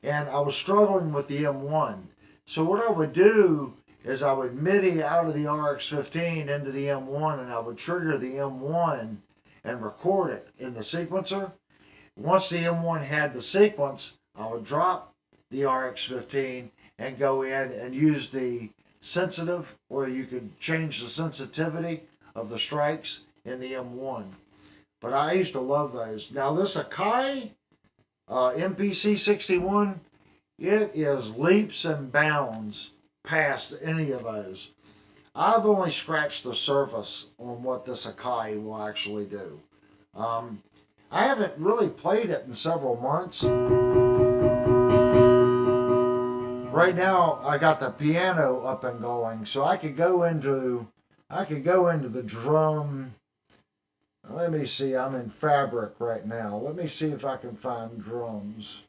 And I was struggling with the M1. So what I would do is I would MIDI out of the RX-15 into the M1, and I would trigger the M1 and record it in the sequencer. Once the M1 had the sequence, I would drop the RX-15 and go in and use the sensitive, where you could change the sensitivity of the strikes in the M1. But I used to love those. Now this Akai MPC 61, it is leaps and bounds past any of those. I've only scratched the surface on what this Akai will actually do. I haven't really played it in several months. Right now, I got the piano up and going, so I could go into the drum. Let me see. I'm in Fabric right now. Let me see if I can find drums.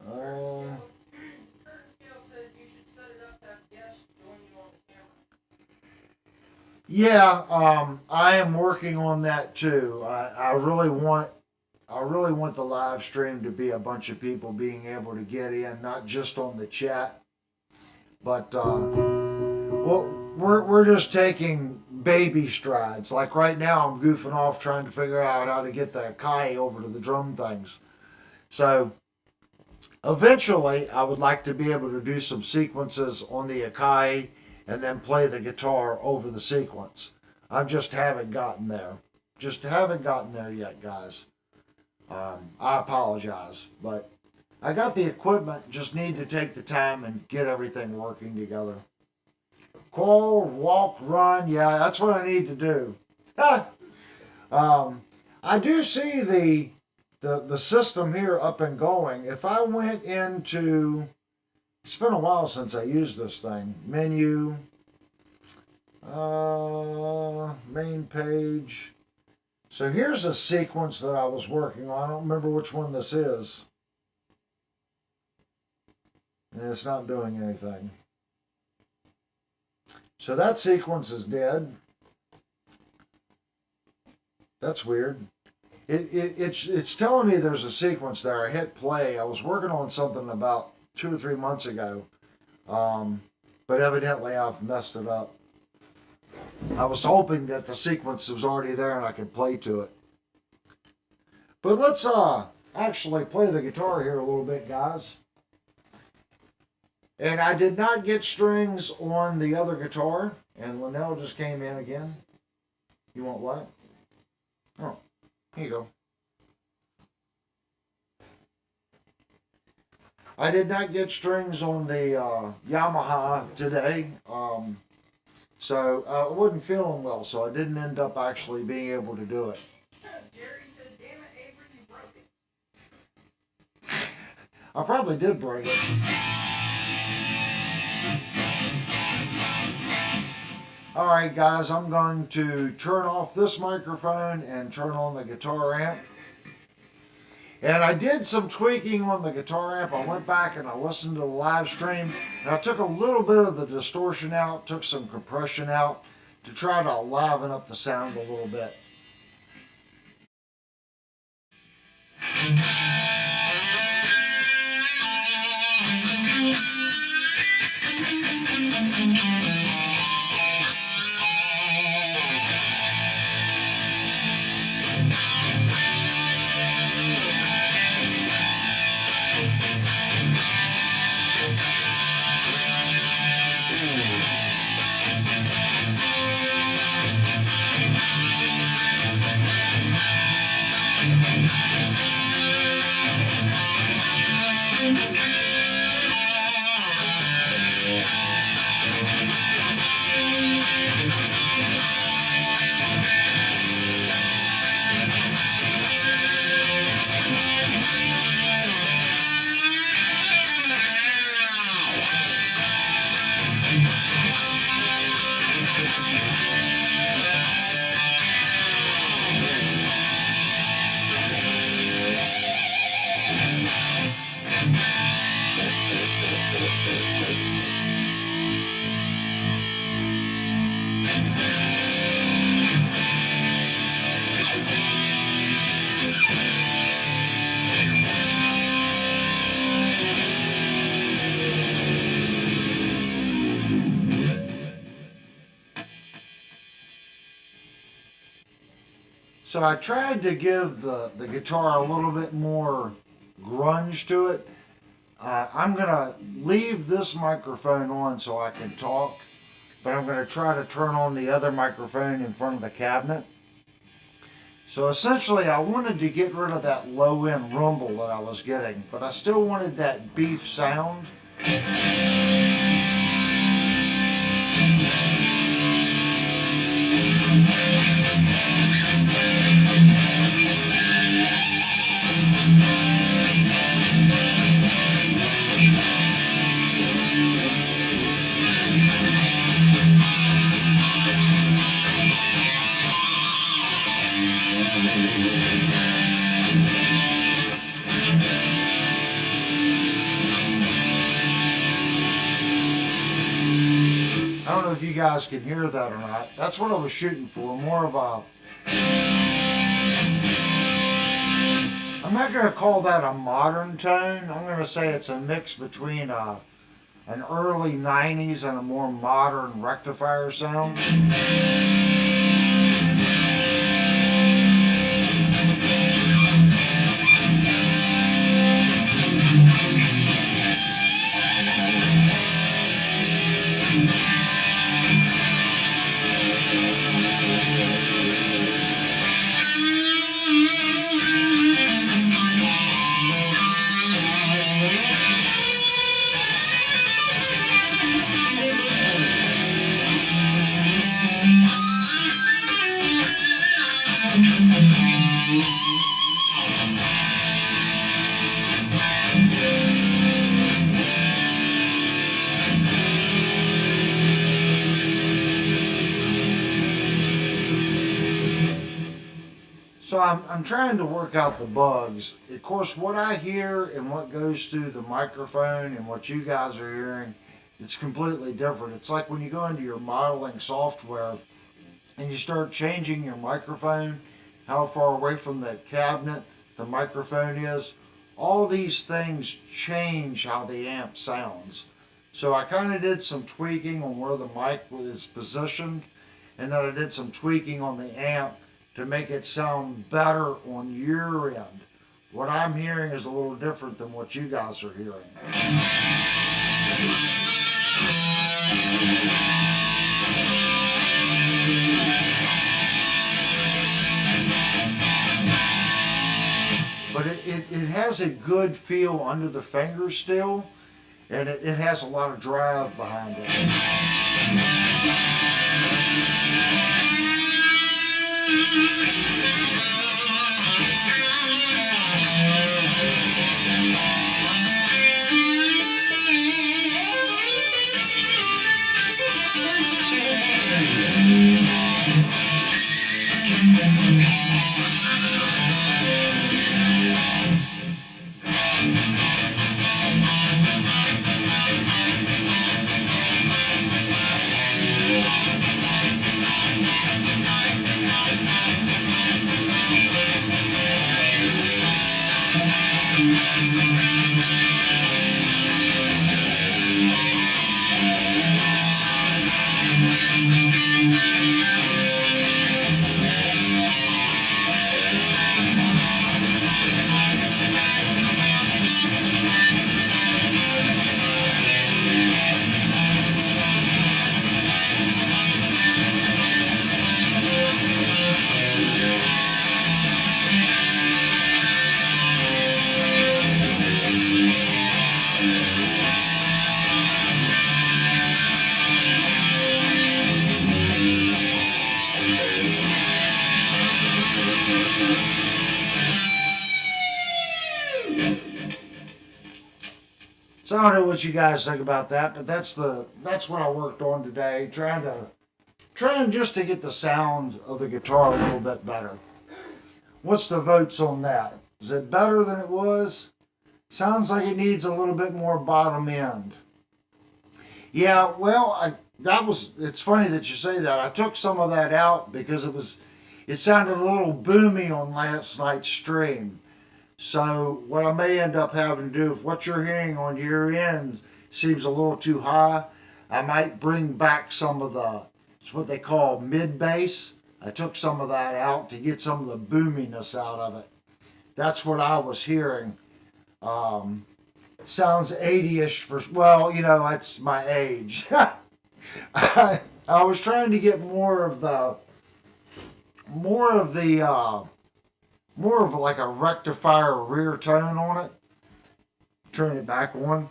Kurt Scale said you should set it up to have guests join you on the camera. Yeah, I am working on that too. I really want the live stream to be a bunch of people being able to get in, not just on the chat, but well, we're just taking baby strides. Like right now, I'm goofing off trying to figure out how to get the Akai over to the drum things. So eventually, I would like to be able to do some sequences on the Akai and then play the guitar over the sequence. I just haven't gotten there. Just haven't gotten there yet, guys. I apologize, but I got the equipment, just need to take the time and get everything working together. Crawl, walk, run, yeah, that's what I need to do. I do see the system here up and going. If I went into, it's been a while since I used this thing, menu, main page. So here's a sequence that I was working on. I don't remember which one this is. And it's not doing anything. So that sequence is dead. That's weird. It's telling me there's a sequence there. I hit play. I was working on something about 2 or 3 months ago. But but evidently I've messed it up. I was hoping that the sequence was already there and I could play to it. But let's actually play the guitar here a little bit, guys. And I did not get strings on the other guitar, and Linnell just came in again. You want what? Oh, here you go. I did not get strings on the Yamaha today, so I wasn't feeling well, so I didn't end up actually being able to do it. Jerry said, damn it, Avery, you broke it. I probably did break it. Alright guys, I'm going to turn off this microphone and turn on the guitar amp. And I did some tweaking on the guitar amp. I went back and I listened to the live stream, and I took a little bit of the distortion out, took some compression out to try to liven up the sound a little bit. So I tried to give the guitar a little bit more grunge to it. I'm going to leave this microphone on so I can talk, but I'm going to try to turn on the other microphone in front of the cabinet. So essentially I wanted to get rid of that low end rumble that I was getting, but I still wanted that beef sound. I don't know if you guys can hear that or not. That's what I was shooting for, more of a... I'm not going to call that a modern tone. I'm going to say it's a mix between an early 90s and a more modern rectifier sound. So I'm trying to work out the bugs. Of course, what I hear and what goes through the microphone and what you guys are hearing, it's completely different. It's like when you go into your modeling software and you start changing your microphone, how far away from the cabinet the microphone is. All these things change how the amp sounds. So I kind of did some tweaking on where the mic was positioned, and then I did some tweaking on the amp to make it sound better on your end. What I'm hearing is a little different than what you guys are hearing. But it has a good feel under the fingers still, and it has a lot of drive behind it. So I don't know what you guys think about that, but that's what I worked on today, trying just to get the sound of the guitar a little bit better. What's the votes on that? Is it better than it was? Sounds like it needs a little bit more bottom end. Yeah, well, it's funny that you say that. I took some of that out because it sounded a little boomy on last night's stream. So what I may end up having to do, if what you're hearing on your end seems a little too high, I might bring back some of it's what they call mid bass. I took some of that out to get some of the boominess out of it. That's what I was hearing. Sounds 80-ish well, that's my age. I was trying to get more of like a rectifier rear tone on it. Turn it back on.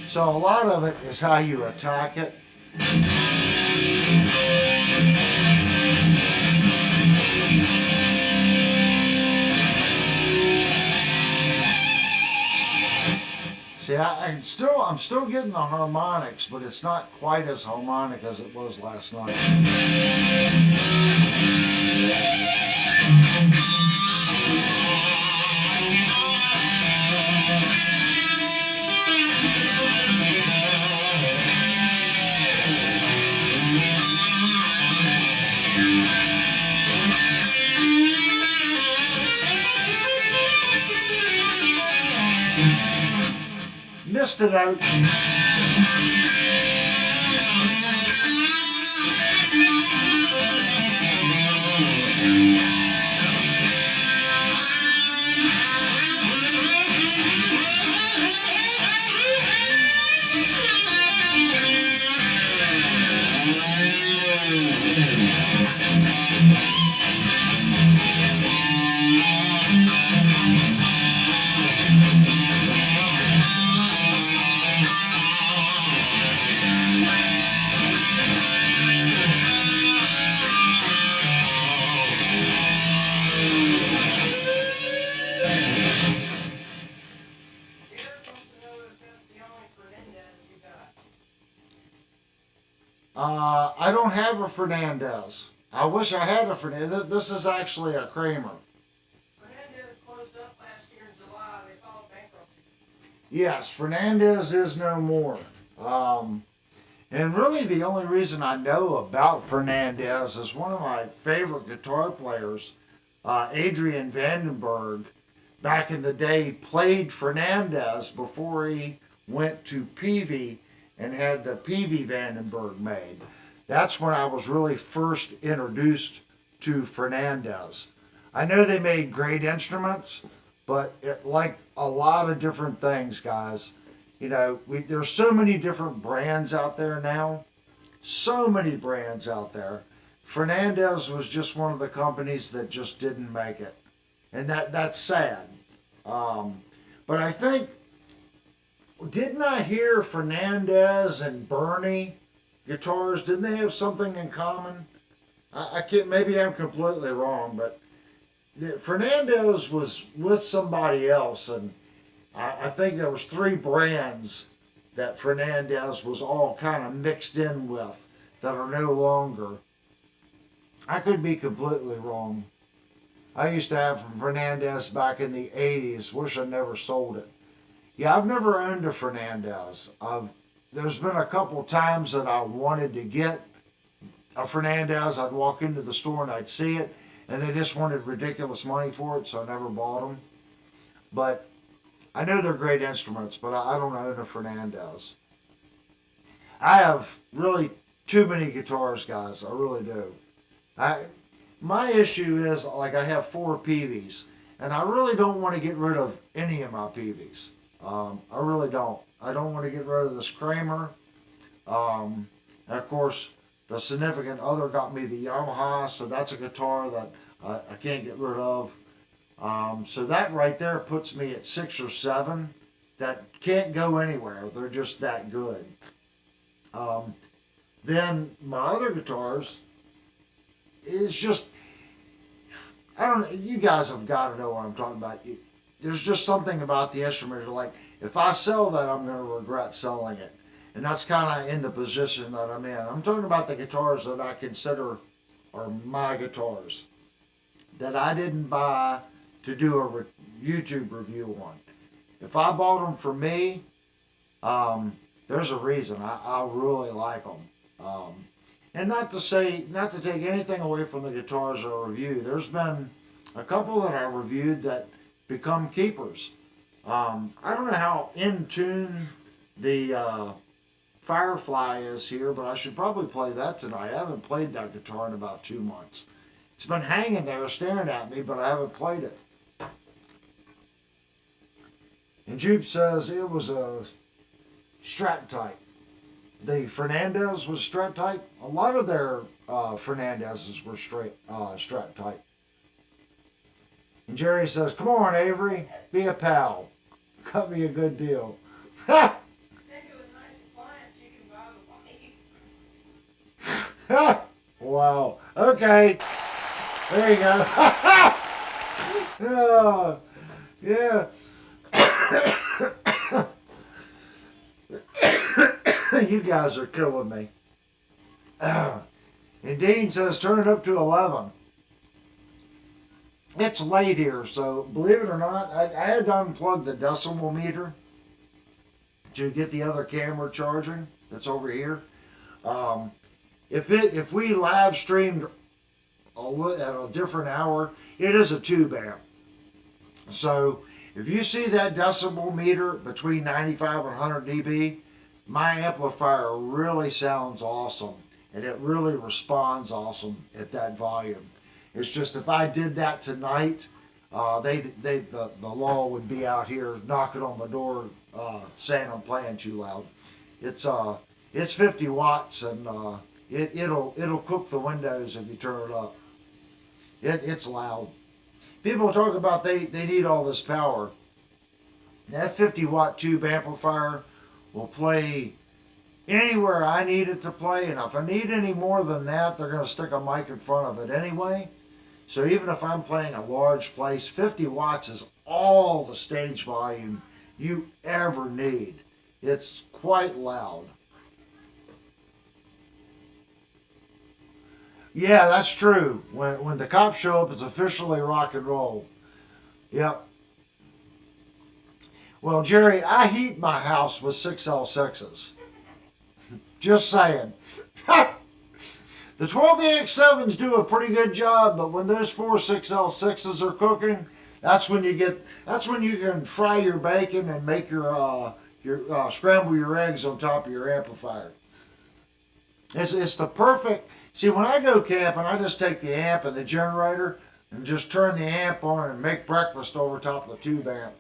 So a lot of it is how you attack it. See, I'm still getting the harmonics, but it's not quite as harmonic as it was last night. Missed it out. I don't have a Fernandez. I wish I had a Fernandez. This is actually a Kramer. Fernandez closed up last year in July. They filed bankruptcy. Yes, Fernandez is no more. And really, the only reason I know about Fernandez is one of my favorite guitar players, Adrian Vandenberg, back in the day, played Fernandez before he went to Peavey and had the Peavey Vandenberg made. That's when I was really first introduced to Fernandez. I know they made great instruments, but like a lot of different things, guys, you know, there's so many different brands out there now. So many brands out there. Fernandez was just one of the companies that just didn't make it. And that's sad. But I think, didn't I hear Fernandez and Bernie guitars, didn't they have something in common? I can't, maybe I'm completely wrong, but Fernandez was with somebody else, and I think there was 3 brands that Fernandez was all kind of mixed in with that are no longer. I could be completely wrong. I used to have Fernandez back in the 80s. Wish I never sold it. Yeah, I've never owned a Fernandez. There's been a couple times that I wanted to get a Fernandez. I'd walk into the store and I'd see it, and they just wanted ridiculous money for it, so I never bought them. But I know they're great instruments, but I don't own a Fernandez. I have really too many guitars, guys. I really do. My issue is, like, I have 4 Peaveys, and I really don't want to get rid of any of my Peaveys. I really don't. I don't want to get rid of this Kramer. And of course, the significant other got me the Yamaha, so that's a guitar that I can't get rid of. So that right there puts me at 6 or 7 that can't go anywhere. They're just that good. Then my other guitars is just, I don't know, you guys have got to know what I'm talking about. There's just something about the instrument, like, if I sell that, I'm going to regret selling it. And that's kind of in the position that I'm in. I'm talking about the guitars that I consider are my guitars, that I didn't buy to do a YouTube review on. If I bought them for me, there's a reason. I really like them. And not to take anything away from the guitars I review. There's been a couple that I reviewed that become keepers. I don't know how in tune the Firefly is here, but I should probably play that tonight. I haven't played that guitar in about 2 months. It's been hanging there staring at me, but I haven't played it. And Jupe says it was a Strat type. The Fernandez was Strat type. A lot of their Fernandezes were Strat type. And Jerry says, "Come on, Avery, be a pal. Cut me a good deal." Ha! Wow. Okay. There you go. Oh, yeah. You guys are killing me. And Dean says, turn it up to 11. It's late here, so believe it or not, I had to unplug the decimal meter to get the other camera charging that's over here. If we live streamed at a different hour, it is a tube amp. So if you see that decibel meter between 95 and 100 dB, my amplifier really sounds awesome, and it really responds awesome at that volume. It's just if I did that tonight, the law would be out here knocking on my door saying I'm playing too loud. It's 50 watts, and it'll cook the windows if you turn it up. It's loud. People talk about they need all this power. That 50 watt tube amplifier will play anywhere I need it to play, and if I need any more than that, they're going to stick a mic in front of it anyway. So even if I'm playing a large place, 50 watts is all the stage volume you ever need. It's quite loud. Yeah, that's true. When the cops show up, it's officially rock and roll. Yep. Well, Jerry, I heat my house with 6L6s. Just saying. The 12AX7s do a pretty good job, but when those 4 6L6s are cooking, that's when you can fry your bacon and make your scramble your eggs on top of your amplifier. It's the perfect. See, when I go camping, I just take the amp and the generator and just turn the amp on and make breakfast over top of the tube amp.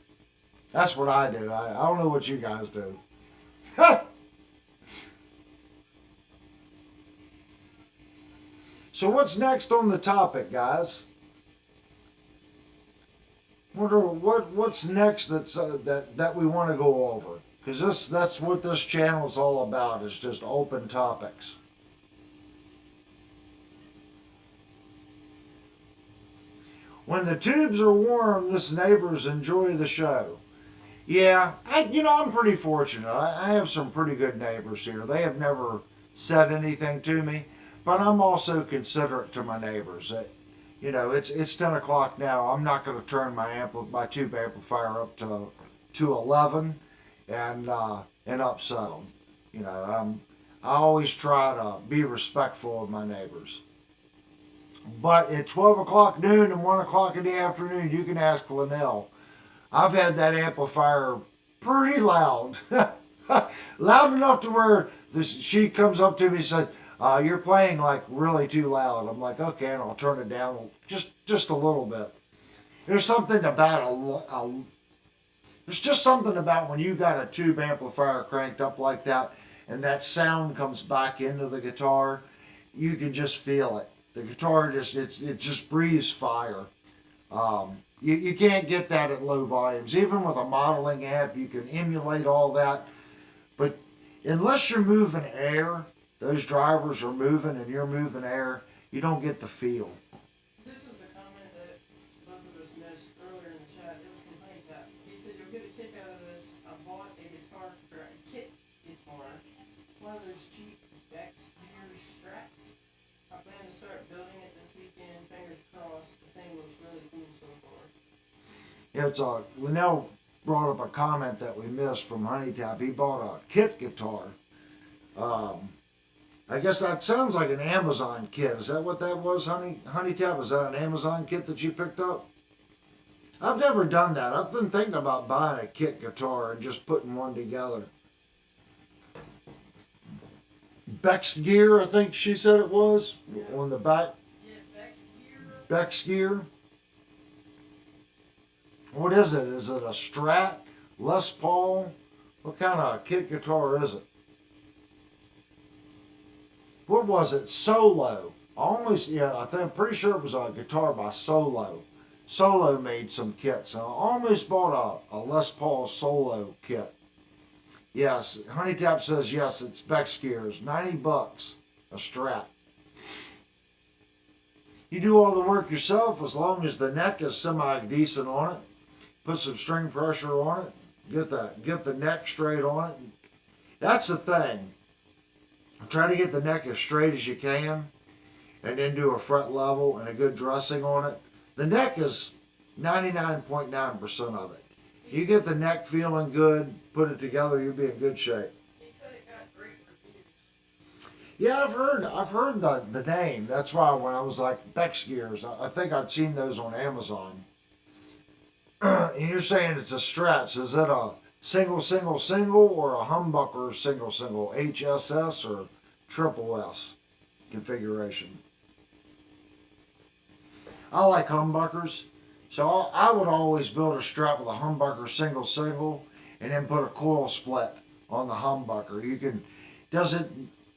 That's what I do. I don't know what you guys do. So what's next on the topic, guys? What's next that we want to go over? Because that's what this channel is all about. Is just open topics. When the tubes are warm, this neighbors enjoy the show. Yeah, I'm pretty fortunate. I have some pretty good neighbors here. They have never said anything to me, but I'm also considerate to my neighbors. It's 10 o'clock now. I'm not going to turn my tube amplifier up to 11 and upset them. I always try to be respectful of my neighbors. But at 12 o'clock noon and 1 o'clock in the afternoon, you can ask Linnell. I've had that amplifier pretty loud. Loud enough to where she comes up to me and says, you're playing like really too loud. I'm like, okay, and I'll turn it down just a little bit. There's something about there's just something about when you got a tube amplifier cranked up like that and that sound comes back into the guitar, you can just feel it. The guitar it just breathes fire. You can't get that at low volumes. Even with a modeling amp, you can emulate all that. But unless you're moving air, those drivers are moving and you're moving air, you don't get the feel. This is the comment that both of us missed earlier in the chat. It was from Honey Tap. He said, you'll get a kick out of this. I bought a kit guitar, one of those cheap Bex Gear Strats. I plan to start building it this weekend. Fingers crossed. The thing looks really cool so far. Yeah, Linnell brought up a comment that we missed from Honey Tap. He bought a kit guitar. I guess that sounds like an Amazon kit. Is that what that was, Honey Tap? Is that an Amazon kit that you picked up? I've never done that. I've been thinking about buying a kit guitar and just putting one together. Bex Gear, I think she said it was, on the back. Yeah, Bex Gear. Bex Gear. What is it? Is it a Strat? Les Paul? What kind of kit guitar is it? What was it? Solo. I'm pretty sure it was a guitar by Solo. Solo made some kits. I almost bought a Les Paul Solo kit. Yes, Honey Tap says yes, it's Bex Gears. $90 a Strat. You do all the work yourself as long as the neck is semi-decent on it. Put some string pressure on it. Get the neck straight on it. That's the thing. Try to get the neck as straight as you can and then do a fret level and a good dressing on it. The neck is 99.9% of it. You get the neck feeling good, put it together, you'll be in good shape. He said it got great reviews. Yeah, I've heard the name. That's why when I was like Bex Gears, I think I'd seen those on Amazon. And you're saying it's a Strat. So is that a single or a humbucker single HSS or triple S configuration? I like humbuckers, so I would always build a Strat with a humbucker single and then put a coil split on the humbucker. Does a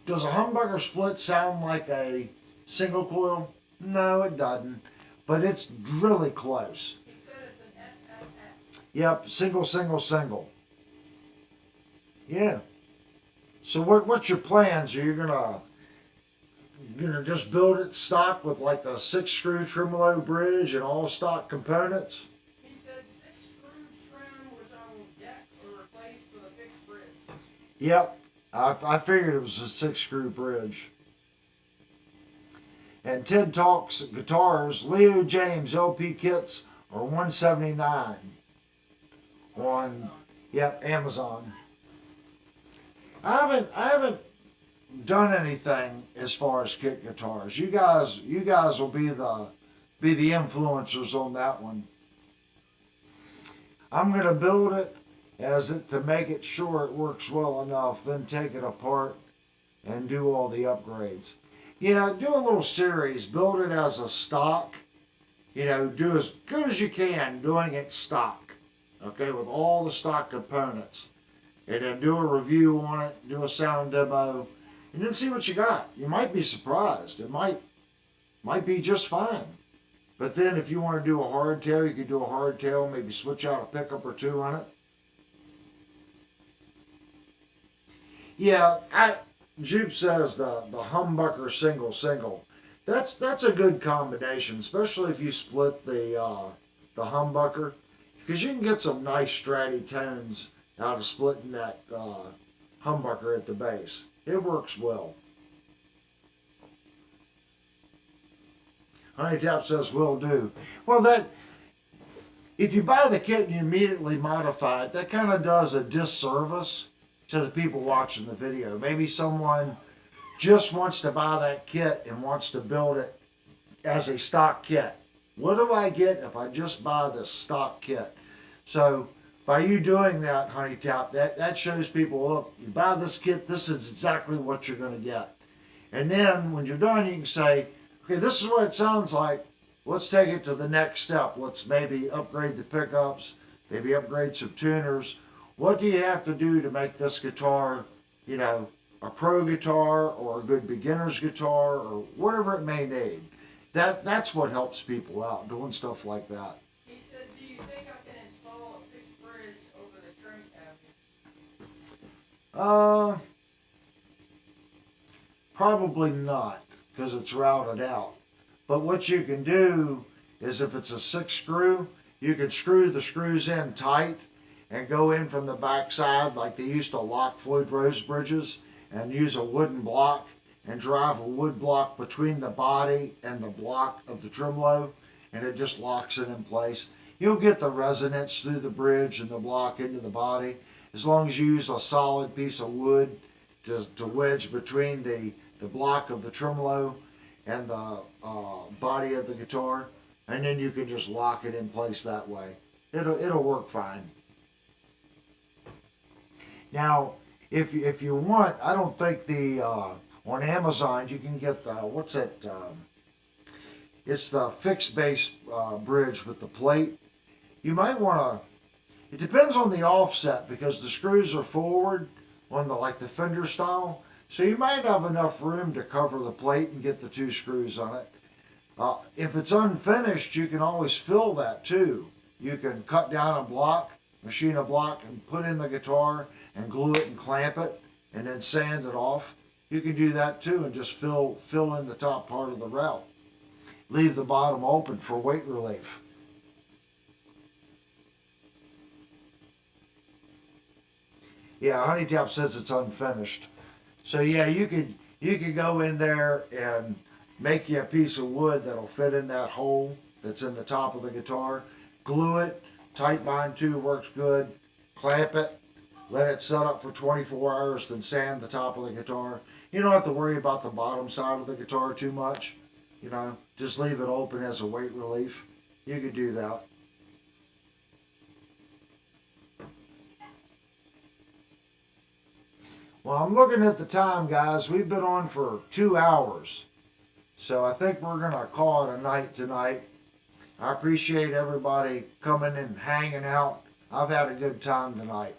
humbucker split sound like a single coil? No, it doesn't, but it's really close. Yep, single. Yeah. So what's your plans? Are you gonna just build it stock with like the 6-screw tremolo bridge and all stock components? He said 6-screw trim, which I will deck or replace with a fixed bridge. Yep. I figured it was a 6-screw bridge. And Ted Talks Guitars, Leo James LP kits are $179 on, yep, Amazon. I haven't done anything as far as kit guitars. You guys will be the influencers on that one. I'm gonna build it to make it sure it works well enough, then take it apart and do all the upgrades. Yeah, do a little series, build it as a stock, do as good as you can doing it stock, okay, with all the stock components. And then do a review on it, do a sound demo, and then see what you got. You might be surprised. It might be just fine. But then if you want to do a hardtail, you could do a hardtail, maybe switch out a pickup or two on it. Yeah, Jupe says the humbucker single. That's a good combination, especially if you split the humbucker, because you can get some nice stratty tones out of splitting that humbucker at the base. It works well. Honey Tap says will do. Well, if you buy the kit and you immediately modify it, that kind of does a disservice to the people watching the video. Maybe someone just wants to buy that kit and wants to build it as a stock kit. What do I get if I just buy this stock kit? So by you doing that, Honey Tap, that shows people, look, you buy this kit, this is exactly what you're going to get. And then when you're done, you can say, okay, this is what it sounds like. Let's take it to the next step. Let's maybe upgrade the pickups, maybe upgrade some tuners. What do you have to do to make this guitar, a pro guitar or a good beginner's guitar or whatever it may need? That's what helps people out, doing stuff like that. He said, do you think I can install a fixed bridge over the trim cavity? Probably not, because it's routed out. But what you can do is, if it's a 6-screw, you can screw the screws in tight and go in from the back side like they used to lock Floyd Rose bridges, and use a wooden block and drive a wood block between the body and the block of the tremolo, and it just locks it in place. You'll get the resonance through the bridge and the block into the body, as long as you use a solid piece of wood to wedge between the block of the tremolo and the body of the guitar, and then you can just lock it in place that way. It'll work fine. Now, if you want, I don't think on Amazon you can get what's it? It's the fixed base bridge with the plate. You might want to. It depends on the offset, because the screws are forward on the Fender style, so you might have enough room to cover the plate and get the 2 screws on it. If it's unfinished, you can always fill that too. You can cut down a block, machine a block, and put in the guitar and glue it and clamp it, and then sand it off. You can do that too, and just fill in the top part of the route. Leave the bottom open for weight relief. Yeah, Honey Tap says it's unfinished. So yeah, you could go in there and make you a piece of wood that'll fit in that hole that's in the top of the guitar. Glue it, tight bind too works good. Clamp it, let it set up for 24 hours, then sand the top of the guitar. You don't have to worry about the bottom side of the guitar too much. Just leave it open as a weight relief. You could do that. Well, I'm looking at the time, guys. We've been on for 2 hours. So I think we're going to call it a night tonight. I appreciate everybody coming and hanging out. I've had a good time tonight.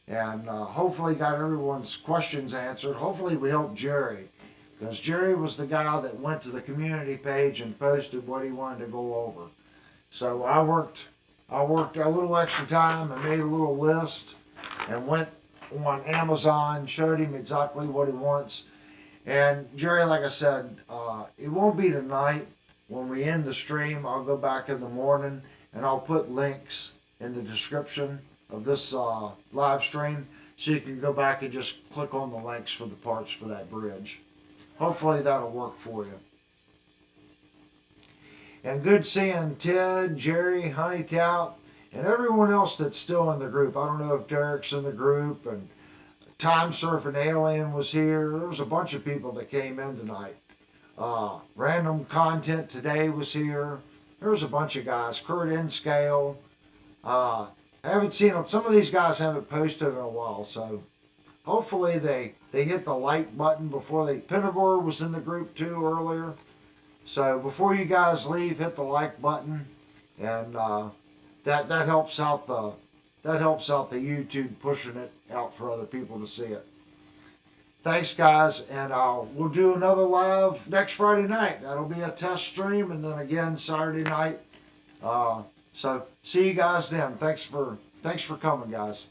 And hopefully got everyone's questions answered. Hopefully we helped Jerry, because Jerry was the guy that went to the community page and posted what he wanted to go over. So I worked a little extra time and made a little list and went on Amazon, showed him exactly what he wants. And Jerry, like I said, it won't be tonight. When we end the stream, I'll go back in the morning and I'll put links in the description of this live stream, so you can go back and just click on the links for the parts for that bridge. Hopefully that'll work for you. And good seeing Ted, Jerry, Honey Tout, and everyone else that's still in the group. I don't know if Derek's in the group, and Time Surfing Alien was here. There was a bunch of people that came in tonight. Random Content Today was here. There was a bunch of guys. Kurt Inscale. I haven't seen them. Some of these guys haven't posted in a while, so hopefully they hit the like button before they. Penagor was in the group too earlier. So before you guys leave, hit the like button, and that helps out the YouTube pushing it out for other people to see it. Thanks, guys, and we'll do another live next Friday night. That'll be a test stream, and then again Saturday night. So see you guys then. Thanks for coming, guys.